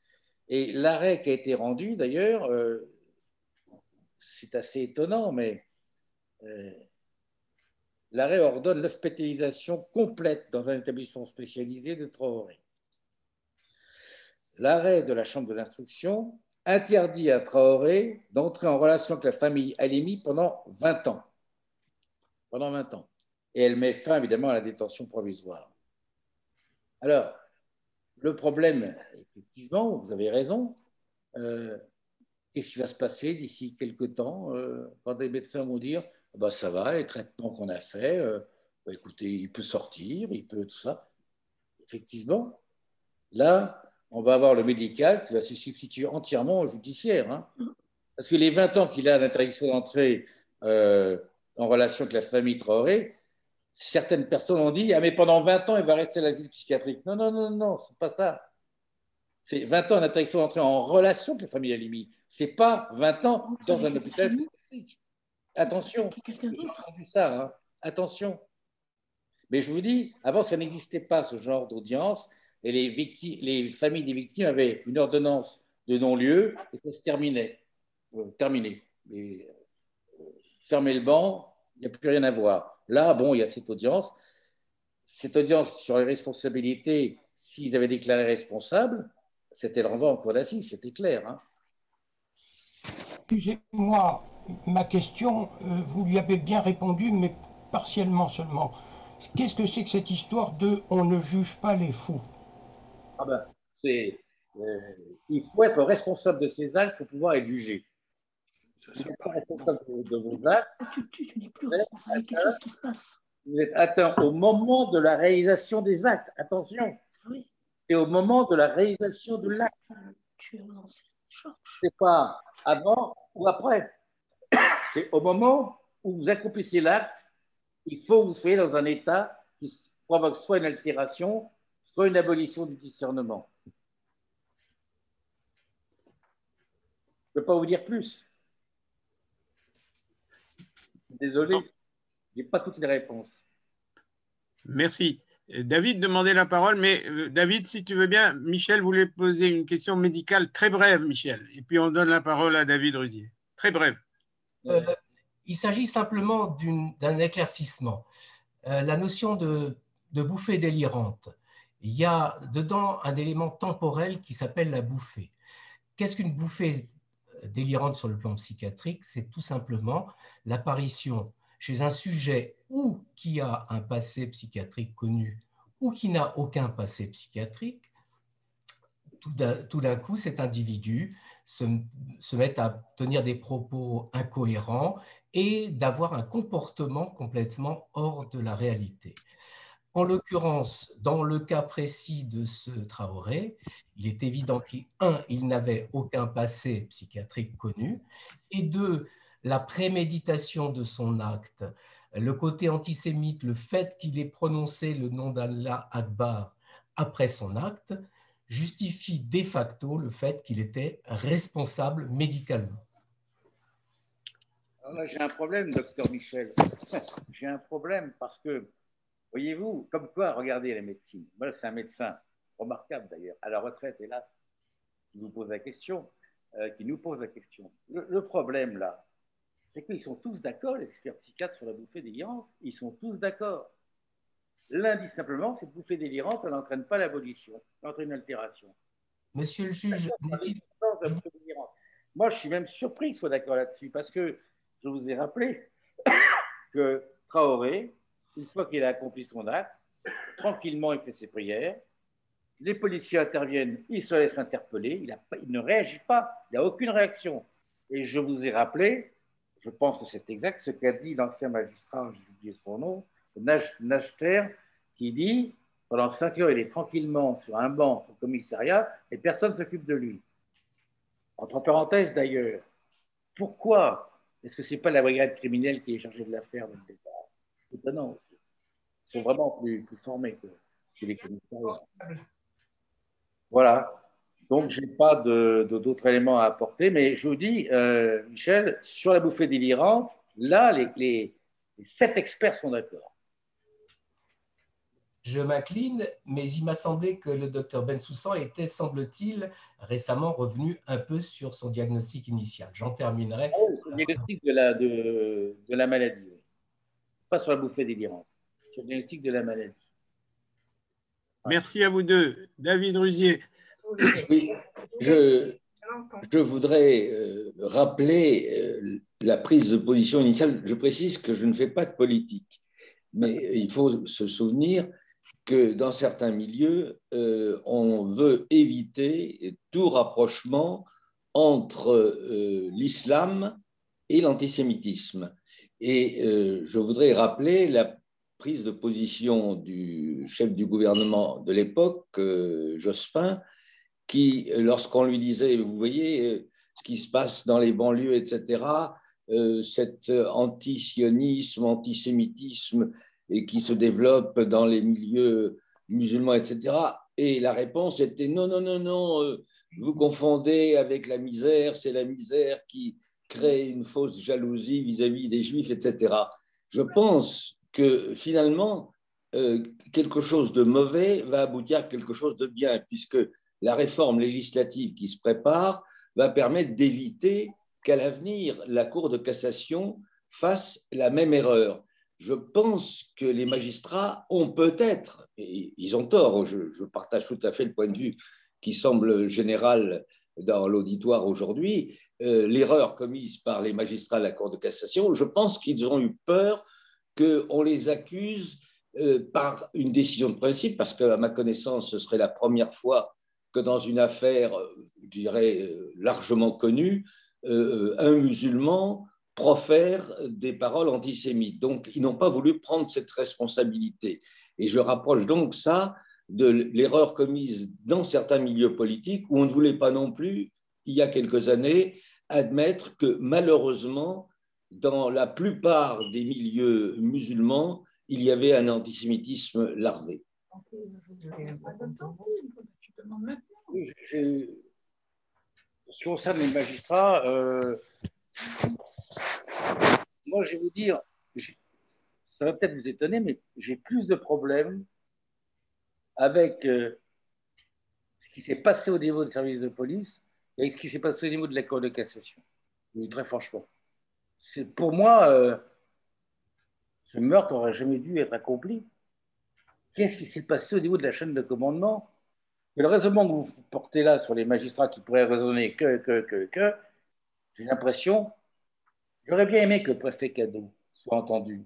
et l'arrêt qui a été rendu, d'ailleurs, c'est assez étonnant, mais l'arrêt ordonne l'hospitalisation complète dans un établissement spécialisé de Traoré. L'arrêt de la chambre de l'instruction interdit à Traoré d'entrer en relation avec la famille Halimi pendant 20 ans. Pendant 20 ans. Et elle met fin, évidemment, à la détention provisoire. Alors, le problème, effectivement, vous avez raison, qu'est-ce qui va se passer d'ici quelques temps quand les médecins vont dire bah, ça va, les traitements qu'on a faits, bah, écoutez, il peut sortir, il peut tout ça. Effectivement, là, on va avoir le médical qui va se substituer entièrement au judiciaire. Hein. Parce que les 20 ans qu'il a d'interdiction d'entrée en relation avec la famille Traoré, certaines personnes ont dit « Ah, mais pendant 20 ans, il va rester à l'asile psychiatrique. » Non, non, non, non, c'est pas ça. C'est 20 ans d'interdiction d'entrée en relation avec la famille Halimi. C'est pas 20 ans dans un hôpital psychiatrique. Attention, j'ai entendu ça, hein. Attention. Mais je vous dis, avant, ça n'existait pas, ce genre d'audience. Et les familles des victimes avaient une ordonnance de non-lieu et ça se terminait. Terminé. Fermez le banc, il n'y a plus rien à voir. Là, bon, il y a cette audience. Cette audience sur les responsabilités, s'ils avaient déclaré responsables, c'était le renvoi en cour d'assises, c'était clair. Hein. Excusez-moi, ma question, vous lui avez bien répondu, mais partiellement seulement. Qu'est-ce que c'est que cette histoire de « on ne juge pas les fous » ? Ah ben, il faut être responsable de ses actes pour pouvoir être jugé. Vous n'êtes pas responsable de vos actes. Tu n'es plus responsable de quelque chose qui se passe. Vous êtes atteint au moment de la réalisation des actes. Attention. Oui. C'est au moment de la réalisation de l'acte. Tu es lancé. C'est pas avant ou après. C'est au moment où vous accomplissez l'acte, il faut que vous soyez dans un état qui provoque soit une altération, soit une abolition du discernement. Je ne peux pas vous dire plus. Désolé, je n'ai pas toutes les réponses. Merci. David demandait la parole, mais David, si tu veux bien, Michel voulait poser une question médicale très brève, Michel. Et puis on donne la parole à David Ruzier. Très brève. Il s'agit simplement d'un éclaircissement. La notion de bouffée délirante, il y a dedans un élément temporel qui s'appelle la bouffée. Qu'est-ce qu'une bouffée délirante sur le plan psychiatrique? C'est tout simplement l'apparition chez un sujet ou qui a un passé psychiatrique connu ou qui n'a aucun passé psychiatrique. Tout d'un coup, cet individu se met à tenir des propos incohérents et d'avoir un comportement complètement hors de la réalité. En l'occurrence, dans le cas précis de ce Traoré, il est évident qu'il n'avait aucun passé psychiatrique connu, et deux, la préméditation de son acte, le côté antisémite, le fait qu'il ait prononcé le nom d'Allah Akbar après son acte, justifie de facto le fait qu'il était responsable médicalement. Alors là, j'ai un problème, docteur Michel. J'ai un problème parce que, voyez-vous, comme quoi, regardez la médecine. Moi, c'est un médecin remarquable d'ailleurs, à la retraite, hélas, qui nous pose la question. Le problème là, c'est qu'ils sont tous d'accord, les experts psychiatres sur la bouffée délirante, ils sont tous d'accord. L'un dit simplement, cette bouffée délirante, elle n'entraîne pas l'abolition, elle entraîne une altération. Monsieur le juge, moi, je suis même surpris qu'il soit d'accord là-dessus, parce que je vous ai rappelé que Traoré, une fois qu'il a accompli son acte, tranquillement, il fait ses prières, les policiers interviennent, il se laisse interpeller, il ne réagit pas, il n'a aucune réaction. Et je vous ai rappelé, je pense que c'est exact, ce qu'a dit l'ancien magistrat, j'ai oublié son nom, Nachter, qui dit, pendant 5 heures, il est tranquillement sur un banc au commissariat et personne ne s'occupe de lui. Entre parenthèses d'ailleurs, pourquoi est-ce que ce n'est pas la brigade criminelle qui est chargée de l'affaire dès le départ? C'est étonnant aussi. Ils sont vraiment plus formés que les commissariats. Voilà. Donc, je n'ai pas d'autres éléments à apporter, mais je vous dis, Michel, sur la bouffée délirante, là, les 7 experts sont d'accord. Je m'incline, mais il m'a semblé que le docteur Bensoussan était, semble-t-il, récemment revenu un peu sur son diagnostic initial. J'en terminerai. Ah oui, le diagnostic de la maladie. Oui. Pas sur la bouffée délirante, sur le diagnostic de la maladie. Merci à vous deux. David Ruzier. Oui, je voudrais rappeler la prise de position initiale. Je précise que je ne fais pas de politique, mais il faut se souvenir que dans certains milieux, on veut éviter tout rapprochement entre l'islam et l'antisémitisme. Et je voudrais rappeler la prise de position du chef du gouvernement de l'époque, Jospin, qui, lorsqu'on lui disait, vous voyez ce qui se passe dans les banlieues, etc., cet antisionisme, antisémitisme et qui se développe dans les milieux musulmans, etc. Et la réponse était non, non, non, non, vous confondez avec la misère, c'est la misère qui crée une fausse jalousie vis-à-vis des Juifs, etc. Je pense que finalement, quelque chose de mauvais va aboutir à quelque chose de bien, puisque la réforme législative qui se prépare va permettre d'éviter qu'à l'avenir, la Cour de cassation fasse la même erreur. Je pense que les magistrats ont peut-être, et ils ont tort, je partage tout à fait le point de vue qui semble général dans l'auditoire aujourd'hui, l'erreur commise par les magistrats de la Cour de cassation, je pense qu'ils ont eu peur qu'on les accuse par une décision de principe, parce qu'à ma connaissance, ce serait la première fois que dans une affaire, je dirais, largement connue, un musulman profère des paroles antisémites. Donc, ils n'ont pas voulu prendre cette responsabilité. Et je rapproche donc ça de l'erreur commise dans certains milieux politiques où on ne voulait pas non plus, il y a quelques années, admettre que malheureusement, dans la plupart des milieux musulmans, il y avait un antisémitisme larvé. En ce qui concerne les magistrats, moi je vais vous dire, ça va peut-être vous étonner, mais j'ai plus de problèmes avec ce qui s'est passé au niveau du service de police et avec ce qui s'est passé au niveau de la Cour de cassation. Je vous dis très franchement. Pour moi, ce meurtre n'aurait jamais dû être accompli. Qu'est-ce qui s'est passé au niveau de la chaîne de commandement? Et le raisonnement que vous portez là sur les magistrats qui pourraient raisonner j'ai l'impression, j'aurais bien aimé que le préfet Cadeau soit entendu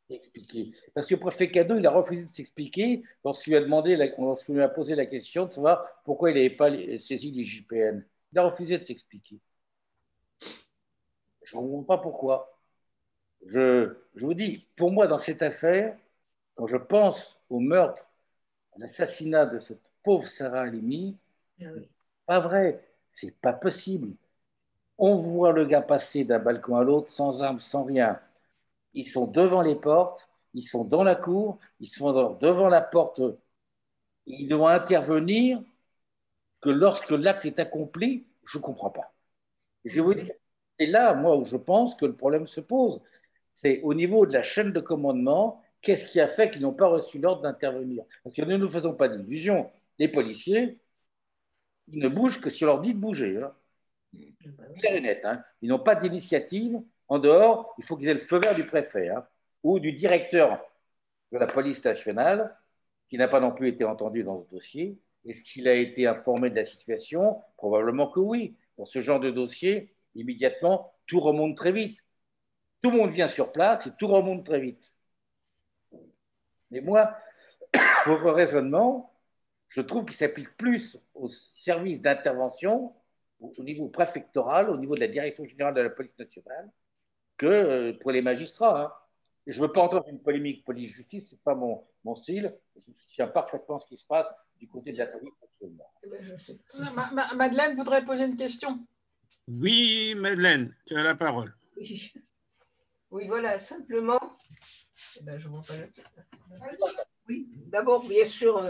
et expliqué. Parce que le préfet Cadeau, il a refusé de s'expliquer lorsqu'il lui a posé la question de savoir pourquoi il n'avait pas saisi l'IGPN. Il a refusé de s'expliquer. Je ne comprends pas pourquoi. Je vous dis, pour moi, dans cette affaire, quand je pense au meurtre, à l'assassinat de cette pauvre Sarah Halimi, pas vrai, c'est pas possible. On voit le gars passer d'un balcon à l'autre sans armes, sans rien. Ils sont devant les portes, ils sont dans la cour, ils sont devant la porte. Ils doivent intervenir que lorsque l'acte est accompli, je ne comprends pas. Je vous dis, c'est là, moi, où je pense que le problème se pose. C'est au niveau de la chaîne de commandement, qu'est-ce qui a fait qu'ils n'ont pas reçu l'ordre d'intervenir? Parce que ne nous faisons pas d'illusions. Les policiers, ils ne bougent que si on leur dit de bouger. Hein. Clair et net. Hein. Ils n'ont pas d'initiative. En dehors, il faut qu'ils aient le feu vert du préfet ou du directeur de la police nationale, qui n'a pas non plus été entendu dans ce dossier. Est-ce qu'il a été informé de la situation? Probablement que oui. Dans ce genre de dossier, immédiatement, tout remonte très vite. Tout le monde vient sur place et tout remonte très vite. Mais moi, votre raisonnement, je trouve qu'il s'applique plus au service d'intervention, au niveau préfectoral, au niveau de la direction générale de la police nationale, que pour les magistrats. Hein. Et je ne veux pas entrer dans une polémique police-justice, ce n'est pas mon style. Je soutiens parfaitement ce qui se passe du côté de la police actuellement. Madeleine voudrait poser une question. Oui, Madeleine, tu as la parole. Oui, voilà, simplement, je vois pas oui, d'abord, bien sûr,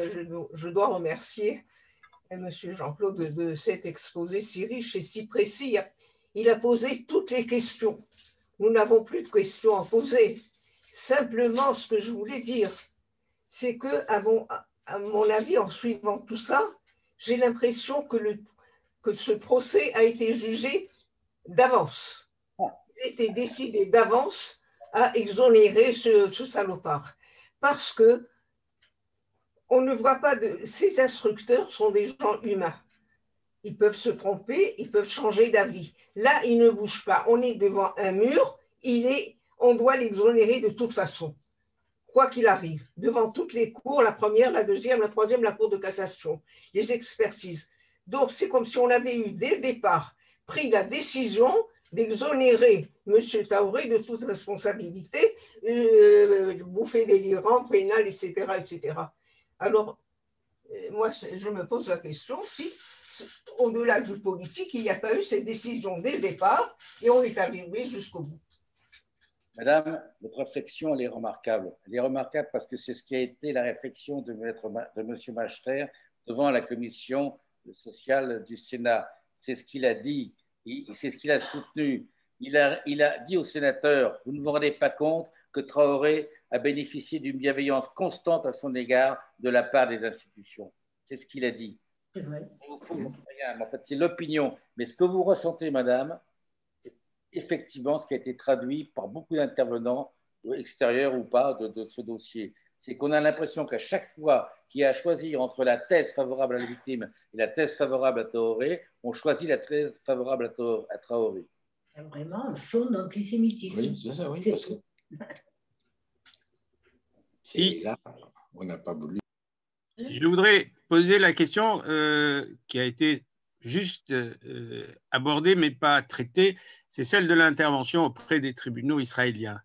je dois remercier M. Jean-Claude de cet exposé si riche et si précis. Il a posé toutes les questions. Nous n'avons plus de questions à poser. Simplement, ce que je voulais dire, c'est que, à mon avis, en suivant tout ça, j'ai l'impression que ce procès a été jugé d'avance. Il a été décidé d'avance à exonérer ce salopard. Parce que on ne voit pas ces instructeurs sont des gens humains. Ils peuvent se tromper, ils peuvent changer d'avis. Là, ils ne bougent pas. On est devant un mur, on doit l'exonérer de toute façon, quoi qu'il arrive, devant toutes les cours, la première, la deuxième, la troisième, la cour de cassation, les expertises. Donc, c'est comme si on avait eu, dès le départ, pris la décision d'exonérer M. Traoré de toute responsabilité, bouffée délirante, pénale, etc., etc. Alors, moi, je me pose la question si, au-delà du politique, il n'y a pas eu cette décision dès le départ et on est arrivé jusqu'au bout. Madame, votre réflexion, elle est remarquable. Elle est remarquable parce que c'est ce qui a été la réflexion de M. Machter devant la commission sociale du Sénat. C'est ce qu'il a dit, c'est ce qu'il a soutenu. Il a dit aux sénateurs, vous ne vous rendez pas compte que Traoré a bénéficié d'une bienveillance constante à son égard de la part des institutions. C'est ce qu'il a dit. C'est vrai. En fait, c'est l'opinion. Mais ce que vous ressentez, madame, c'est effectivement ce qui a été traduit par beaucoup d'intervenants, extérieurs ou pas, de ce dossier. C'est qu'on a l'impression qu'à chaque fois qu'il y a à choisir entre la thèse favorable à la victime et la thèse favorable à Traoré, on choisit la thèse favorable à Traoré. Vraiment un fond d'antisémitisme. Oui, c'est ça, oui. Parce que Et là, on n'a pas voulu. Je voudrais poser la question qui a été juste abordée, mais pas traitée. C'est celle de l'intervention auprès des tribunaux israéliens.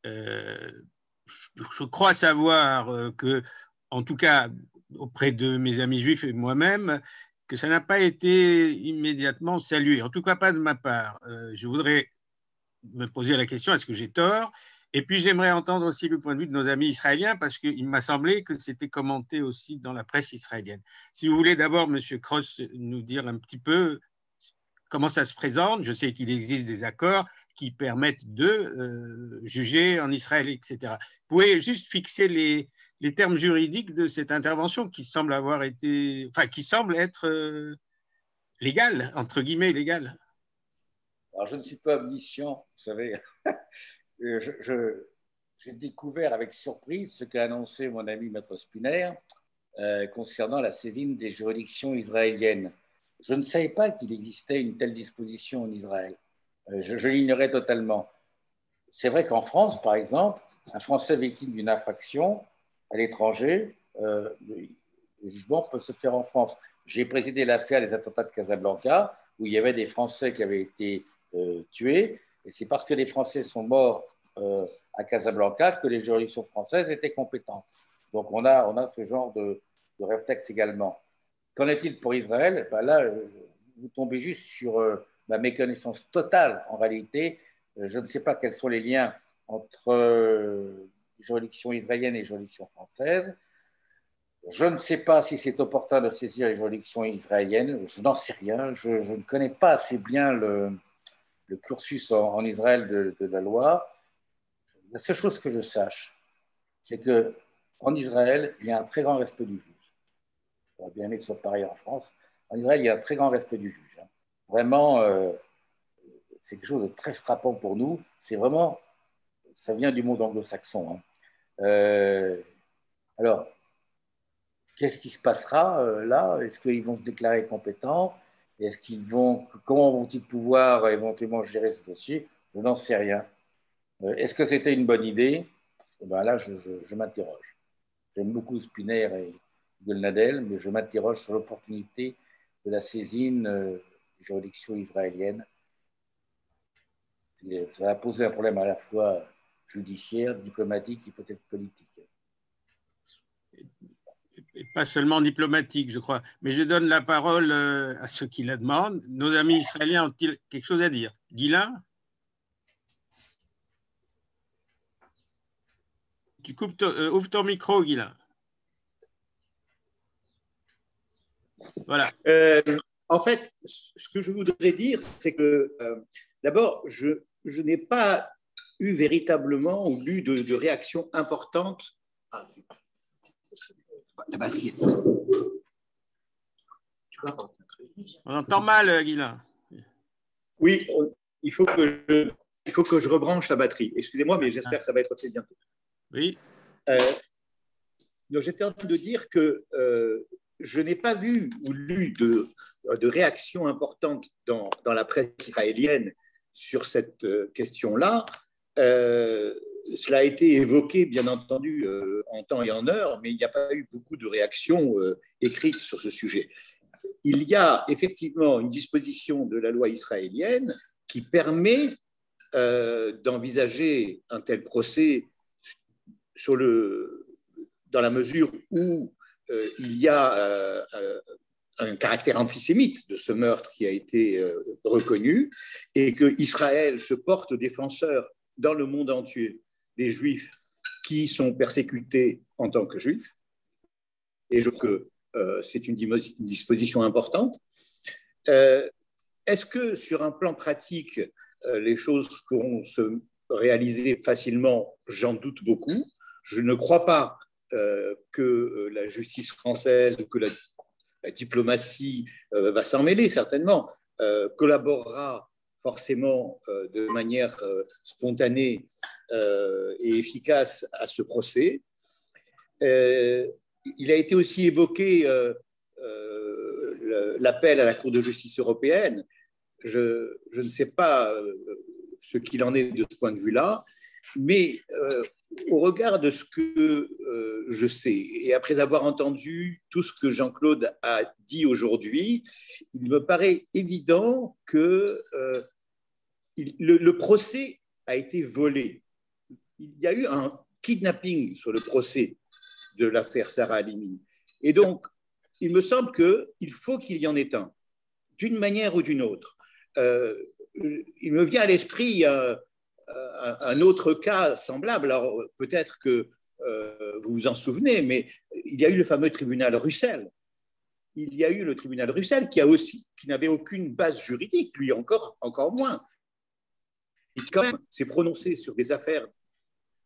Je crois savoir que, en tout cas, auprès de mes amis juifs et moi-même, que ça n'a pas été immédiatement salué, en tout cas pas de ma part. Je voudrais me poser la question, est-ce que j'ai tort? Et puis j'aimerais entendre aussi le point de vue de nos amis israéliens, parce qu'il m'a semblé que c'était commenté aussi dans la presse israélienne. Si vous voulez d'abord, M. Cross, nous dire un petit peu comment ça se présente. Je sais qu'il existe des accords qui permettent de juger en Israël, etc. Vous pouvez juste fixer les termes juridiques de cette intervention qui semble avoir été, enfin, qui semble être légale, entre guillemets, légale. Alors, je ne suis pas omniscient, vous savez. J'ai découvert avec surprise ce qu'a annoncé mon ami Maître Spinner concernant la saisine des juridictions israéliennes. Je ne savais pas qu'il existait une telle disposition en Israël. Je l'ignorais totalement. C'est vrai qu'en France, par exemple, un Français victime d'une infraction à l'étranger, le jugement peut se faire en France. J'ai présidé l'affaire des attentats de Casablanca, où il y avait des Français qui avaient été tués, et c'est parce que les Français sont morts à Casablanca que les juridictions françaises étaient compétentes. Donc on a ce genre de réflexe également. Qu'en est-il pour Israël? Ben là, vous tombez juste sur ma méconnaissance totale en réalité. Je ne sais pas quels sont les liens entre juridictions israéliennes et juridictions françaises. Je ne sais pas si c'est opportun de saisir les juridictions israéliennes. Je n'en sais rien. Je ne connais pas assez bien le cursus en Israël de la loi. La seule chose que je sache, c'est qu'en Israël, il y a un très grand respect du juge. J'aurais bien aimé que ce soit pareil en France. En Israël, il y a un très grand respect du juge. Vraiment, c'est quelque chose de très frappant pour nous. C'est vraiment, ça vient du monde anglo-saxon. Alors, qu'est-ce qui se passera là? Est-ce qu'ils vont se déclarer compétents? Comment vont-ils pouvoir éventuellement gérer ce dossier? Je n'en sais rien. Est-ce que c'était une bonne idée? Ben là, je m'interroge. J'aime beaucoup Spinner et Golnadel, mais je m'interroge sur l'opportunité de la saisine des juridictions israéliennes. Ça va poser un problème à la fois judiciaire, diplomatique et peut-être politique. Et pas seulement diplomatique, je crois. Mais je donne la parole à ceux qui la demandent. Nos amis israéliens ont-ils quelque chose à dire? Guylain? Ouvre ton micro, Guylain. Voilà. En fait, ce que je voudrais dire, c'est que d'abord, je n'ai pas eu véritablement ou lu de réaction importante. La batterie. On entend mal, Guylain. Oui, il faut que je rebranche la batterie. Excusez-moi, mais j'espère que ça va être fait bientôt. Oui. J'étais en train de dire que je n'ai pas vu ou lu de réaction importante dans la presse israélienne sur cette question-là. Cela a été évoqué, bien entendu, en temps et en heure, mais il n'y a pas eu beaucoup de réactions écrites sur ce sujet. Il y a effectivement une disposition de la loi israélienne qui permet d'envisager un tel procès dans la mesure où il y a un caractère antisémite de ce meurtre qui a été reconnu et qu'Israël se porte défenseur dans le monde entier des Juifs qui sont persécutés en tant que Juifs. Et je trouve que c'est une disposition importante. Est-ce que sur un plan pratique, les choses pourront se réaliser facilement? J'en doute beaucoup. Je ne crois pas que la justice française ou que la diplomatie va s'en mêler, certainement, collaborera forcément de manière spontanée et efficace à ce procès. Il a été aussi évoqué l'appel à la Cour de justice européenne. Je ne sais pas ce qu'il en est de ce point de vue-là, mais au regard de ce que je sais. Et après avoir entendu tout ce que Jean-Claude a dit aujourd'hui, il me paraît évident que le procès a été volé. Il y a eu un kidnapping sur le procès de l'affaire Sarah Halimi. Et donc, il me semble qu'il faut qu'il y en ait un, d'une manière ou d'une autre. Il me vient à l'esprit un autre cas semblable. Alors, peut-être que vous vous en souvenez, mais il y a eu le fameux tribunal Russell. Il y a eu le tribunal Russell qui n'avait aucune base juridique, lui encore moins. Il quand même s'est prononcé sur des affaires,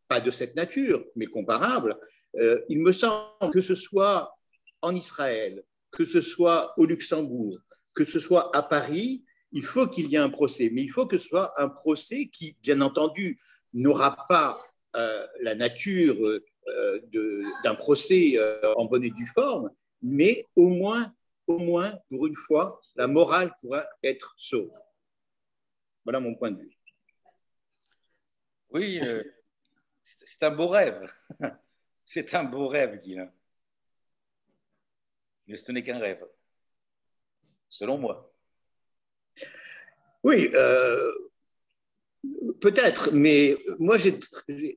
pas de cette nature, mais comparables. Il me semble que ce soit en Israël, que ce soit au Luxembourg, que ce soit à Paris, il faut qu'il y ait un procès. Mais il faut que ce soit un procès qui, bien entendu, n'aura pas la nature d'un procès en bonne et due forme, mais au moins, pour une fois, la morale pourra être sauve. Voilà mon point de vue. Oui, c'est un beau rêve. C'est un beau rêve, Guilain. Mais ce n'est qu'un rêve, selon moi. Oui, peut-être, mais moi j'ai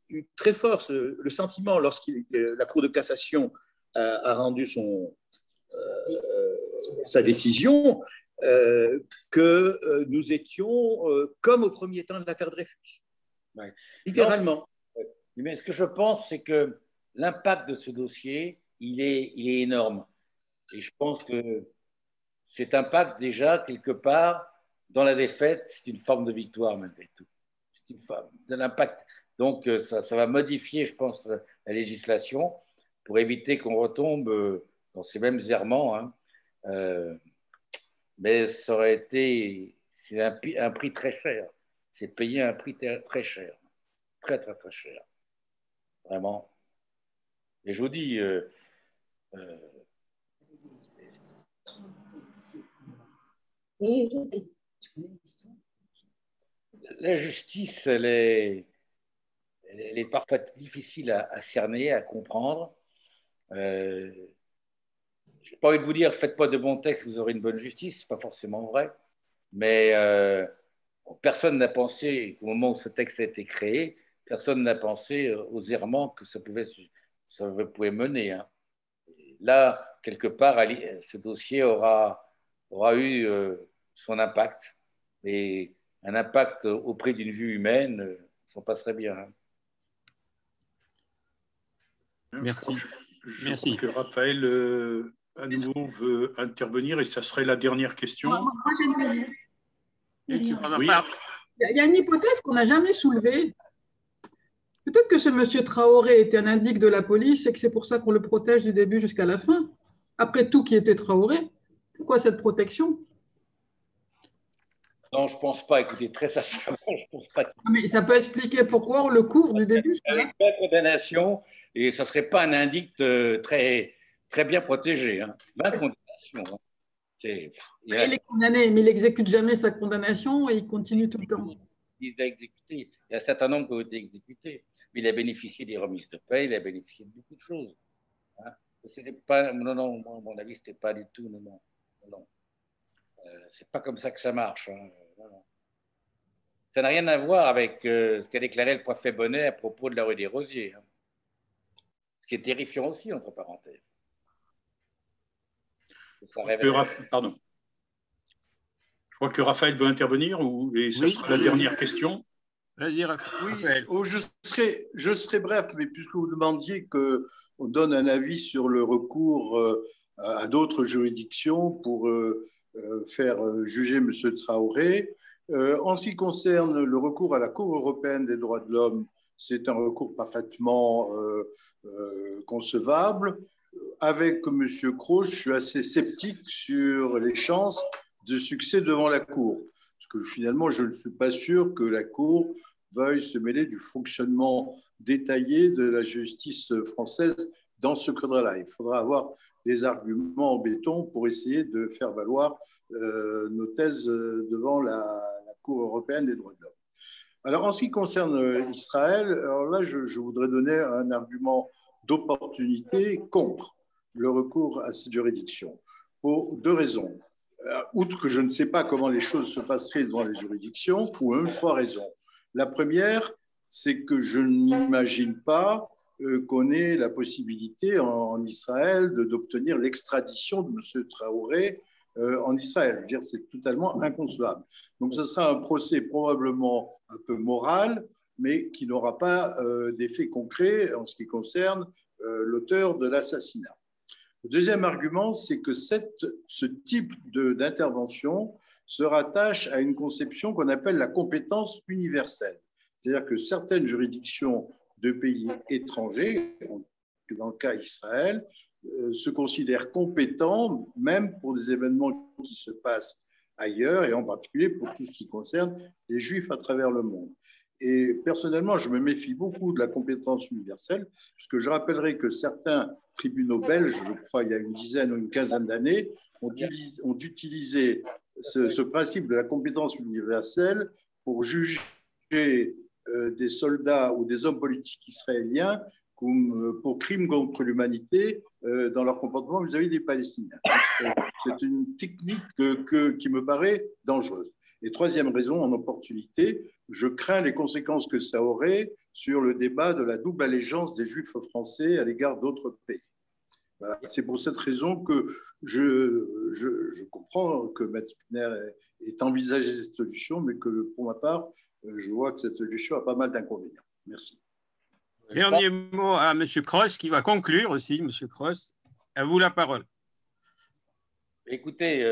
eu très fort le sentiment lorsque la Cour de cassation a rendu sa décision que nous étions comme au premier temps de l'affaire Dreyfus. Ouais. Littéralement. Non, mais ce que je pense, c'est que l'impact de ce dossier, il est énorme. Et je pense que cet impact, déjà, quelque part, dans la défaite, c'est une forme de victoire, malgré tout. C'est une forme de l'impact. Donc, ça va modifier, je pense, la législation pour éviter qu'on retombe dans ces mêmes errements. Hein. Mais ça aurait été... C'est un prix très cher. C'est payer un prix très cher. Très, très, très cher. Vraiment. Et je vous dis... Oui, je sais. Tu connais l'histoire. La justice, elle est parfois difficile à cerner, à comprendre. Je n'ai pas envie de vous dire, faites pas de bons textes, vous aurez une bonne justice. Ce n'est pas forcément vrai. Mais personne n'a pensé, au moment où ce texte a été créé, personne n'a pensé aux errements que ça pouvait mener. Hein. Là, quelque part, ce dossier aura eu son impact. Et un impact auprès d'une vie humaine, ça passerait bien. Hein. Merci. Je crois que Raphaël, à nouveau, veut intervenir et ça serait la dernière question. Moi, j'ai une... Oui. Il y a une hypothèse qu'on n'a jamais soulevée. Peut-être que ce monsieur Traoré était un indique de la police et que c'est pour ça qu'on le protège du début jusqu'à la fin. Après tout, qui était Traoré? Pourquoi cette protection? Non, je ne pense pas. Écoutez, très sincèrement, je ne pense pas. Mais ça peut expliquer pourquoi on le couvre du début jusqu'à la fin. Avec la condamnation, et ça ne serait pas un indique très, très bien protégé. Hein. 20 condamnations. Hein. Il est condamné, mais il n'exécute jamais sa condamnation et il continue tout le temps. Il a exécuté. Il y a un certain nombre qui ont été exécutés. Mais il a bénéficié des remises de paie, il a bénéficié de beaucoup de choses. Hein. Pas, non, moi, à mon avis, ce n'était pas du tout. Non. C'est pas comme ça que ça marche. Hein. Non. Ça n'a rien à voir avec ce qu'a déclaré le préfet Bonnet à propos de la rue des Rosiers. Hein. Ce qui est terrifiant aussi, entre parenthèses. Pardon. Je crois que Raphaël veut intervenir et ça sera la dernière question. Oui, je serai bref, mais puisque vous demandiez qu'on donne un avis sur le recours à d'autres juridictions pour faire juger M. Traoré, en ce qui concerne le recours à la Cour européenne des droits de l'homme, c'est un recours parfaitement concevable. Avec M. Croce, je suis assez sceptique sur les chances de succès devant la Cour. Parce que finalement, je ne suis pas sûr que la Cour veuille se mêler du fonctionnement détaillé de la justice française dans ce cadre-là. Il faudra avoir des arguments en béton pour essayer de faire valoir nos thèses devant la Cour européenne des droits de l'homme. Alors, en ce qui concerne Israël, alors là, je voudrais donner un argument d'opportunité contre le recours à cette juridiction, pour deux raisons. Outre que je ne sais pas comment les choses se passeraient devant les juridictions, ou même trois raisons. La première, c'est que je n'imagine pas qu'on ait la possibilité en Israël d'obtenir l'extradition de M. Traoré en Israël. Je veux dire, c'est totalement inconcevable. Donc, ce sera un procès probablement un peu moral, mais qui n'aura pas d'effet concret en ce qui concerne l'auteur de l'assassinat. Le deuxième argument, c'est que ce type d'intervention se rattache à une conception qu'on appelle la compétence universelle. C'est-à-dire que certaines juridictions de pays étrangers, dans le cas Israël, se considèrent compétents même pour des événements qui se passent ailleurs, et en particulier pour tout ce qui concerne les Juifs à travers le monde. Et personnellement, je me méfie beaucoup de la compétence universelle, puisque je rappellerai que certains tribunaux belges, je crois il y a une dizaine ou une quinzaine d'années, ont utilisé ce principe de la compétence universelle pour juger des soldats ou des hommes politiques israéliens pour crimes contre l'humanité dans leur comportement vis-à-vis des Palestiniens. C'est une technique qui me paraît dangereuse. Et troisième raison, en opportunité, je crains les conséquences que ça aurait sur le débat de la double allégeance des Juifs français à l'égard d'autres pays. Voilà. C'est pour cette raison que je comprends que Matt Spinner ait envisagé cette solution, mais que pour ma part, je vois que cette solution a pas mal d'inconvénients. Merci. Dernier mot à M. Cross, qui va conclure aussi. M. Cross, à vous la parole. Écoutez,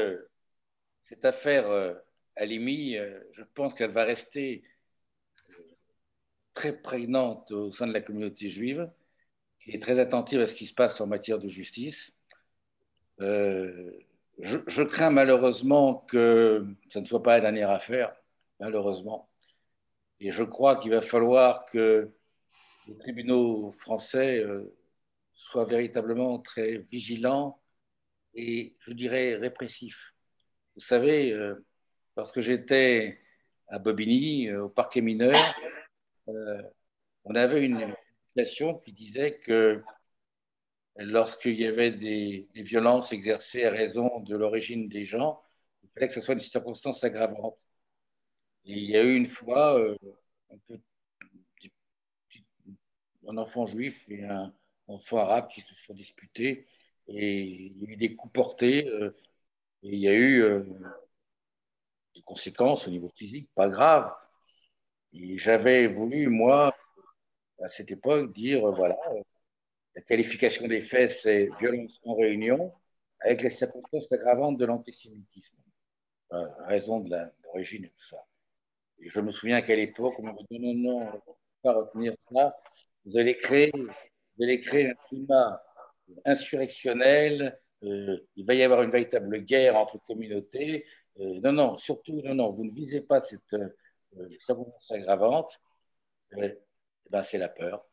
cette affaire Halimi, je pense qu'elle va rester très prégnante au sein de la communauté juive, qui est très attentive à ce qui se passe en matière de justice. Je crains malheureusement que ça ne soit pas la dernière affaire, malheureusement. Et je crois qu'il va falloir que les tribunaux français soient véritablement très vigilants et, je dirais, répressifs. Vous savez, lorsque j'étais à Bobigny, au parquet mineur, on avait une législation qui disait que lorsqu'il y avait des violences exercées à raison de l'origine des gens, il fallait que ce soit une circonstance aggravante. Et il y a eu une fois un enfant juif et un enfant arabe qui se sont disputés et il y a eu des coups portés et il y a eu des conséquences au niveau physique, pas graves. Et j'avais voulu, moi, à cette époque, dire, voilà, la qualification des faits, c'est violence en réunion avec les circonstances aggravantes de l'antisémitisme, à raison de l'origine et tout ça. Et je me souviens qu'à l'époque, on m'avait dit non, on ne peut pas retenir ça. Vous allez créer un climat insurrectionnel, il va y avoir une véritable guerre entre communautés. Non, surtout, non, vous ne visez pas cette circonstance aggravante. Ben, c'est la peur,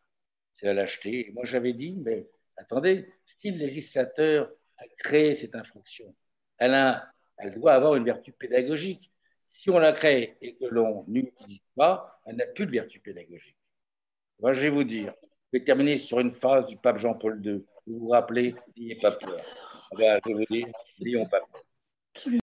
c'est la lâcheté. Et moi, j'avais dit, mais attendez, si le législateur a créé cette infraction, elle doit avoir une vertu pédagogique. Si on la crée et que l'on n'utilise pas, elle n'a plus de vertu pédagogique. Moi, je vais vous dire, je vais terminer sur une phrase du pape Jean-Paul II. Vous vous rappelez, n'ayez pas peur. Ben, je vais vous dire, n'ayons pas peur.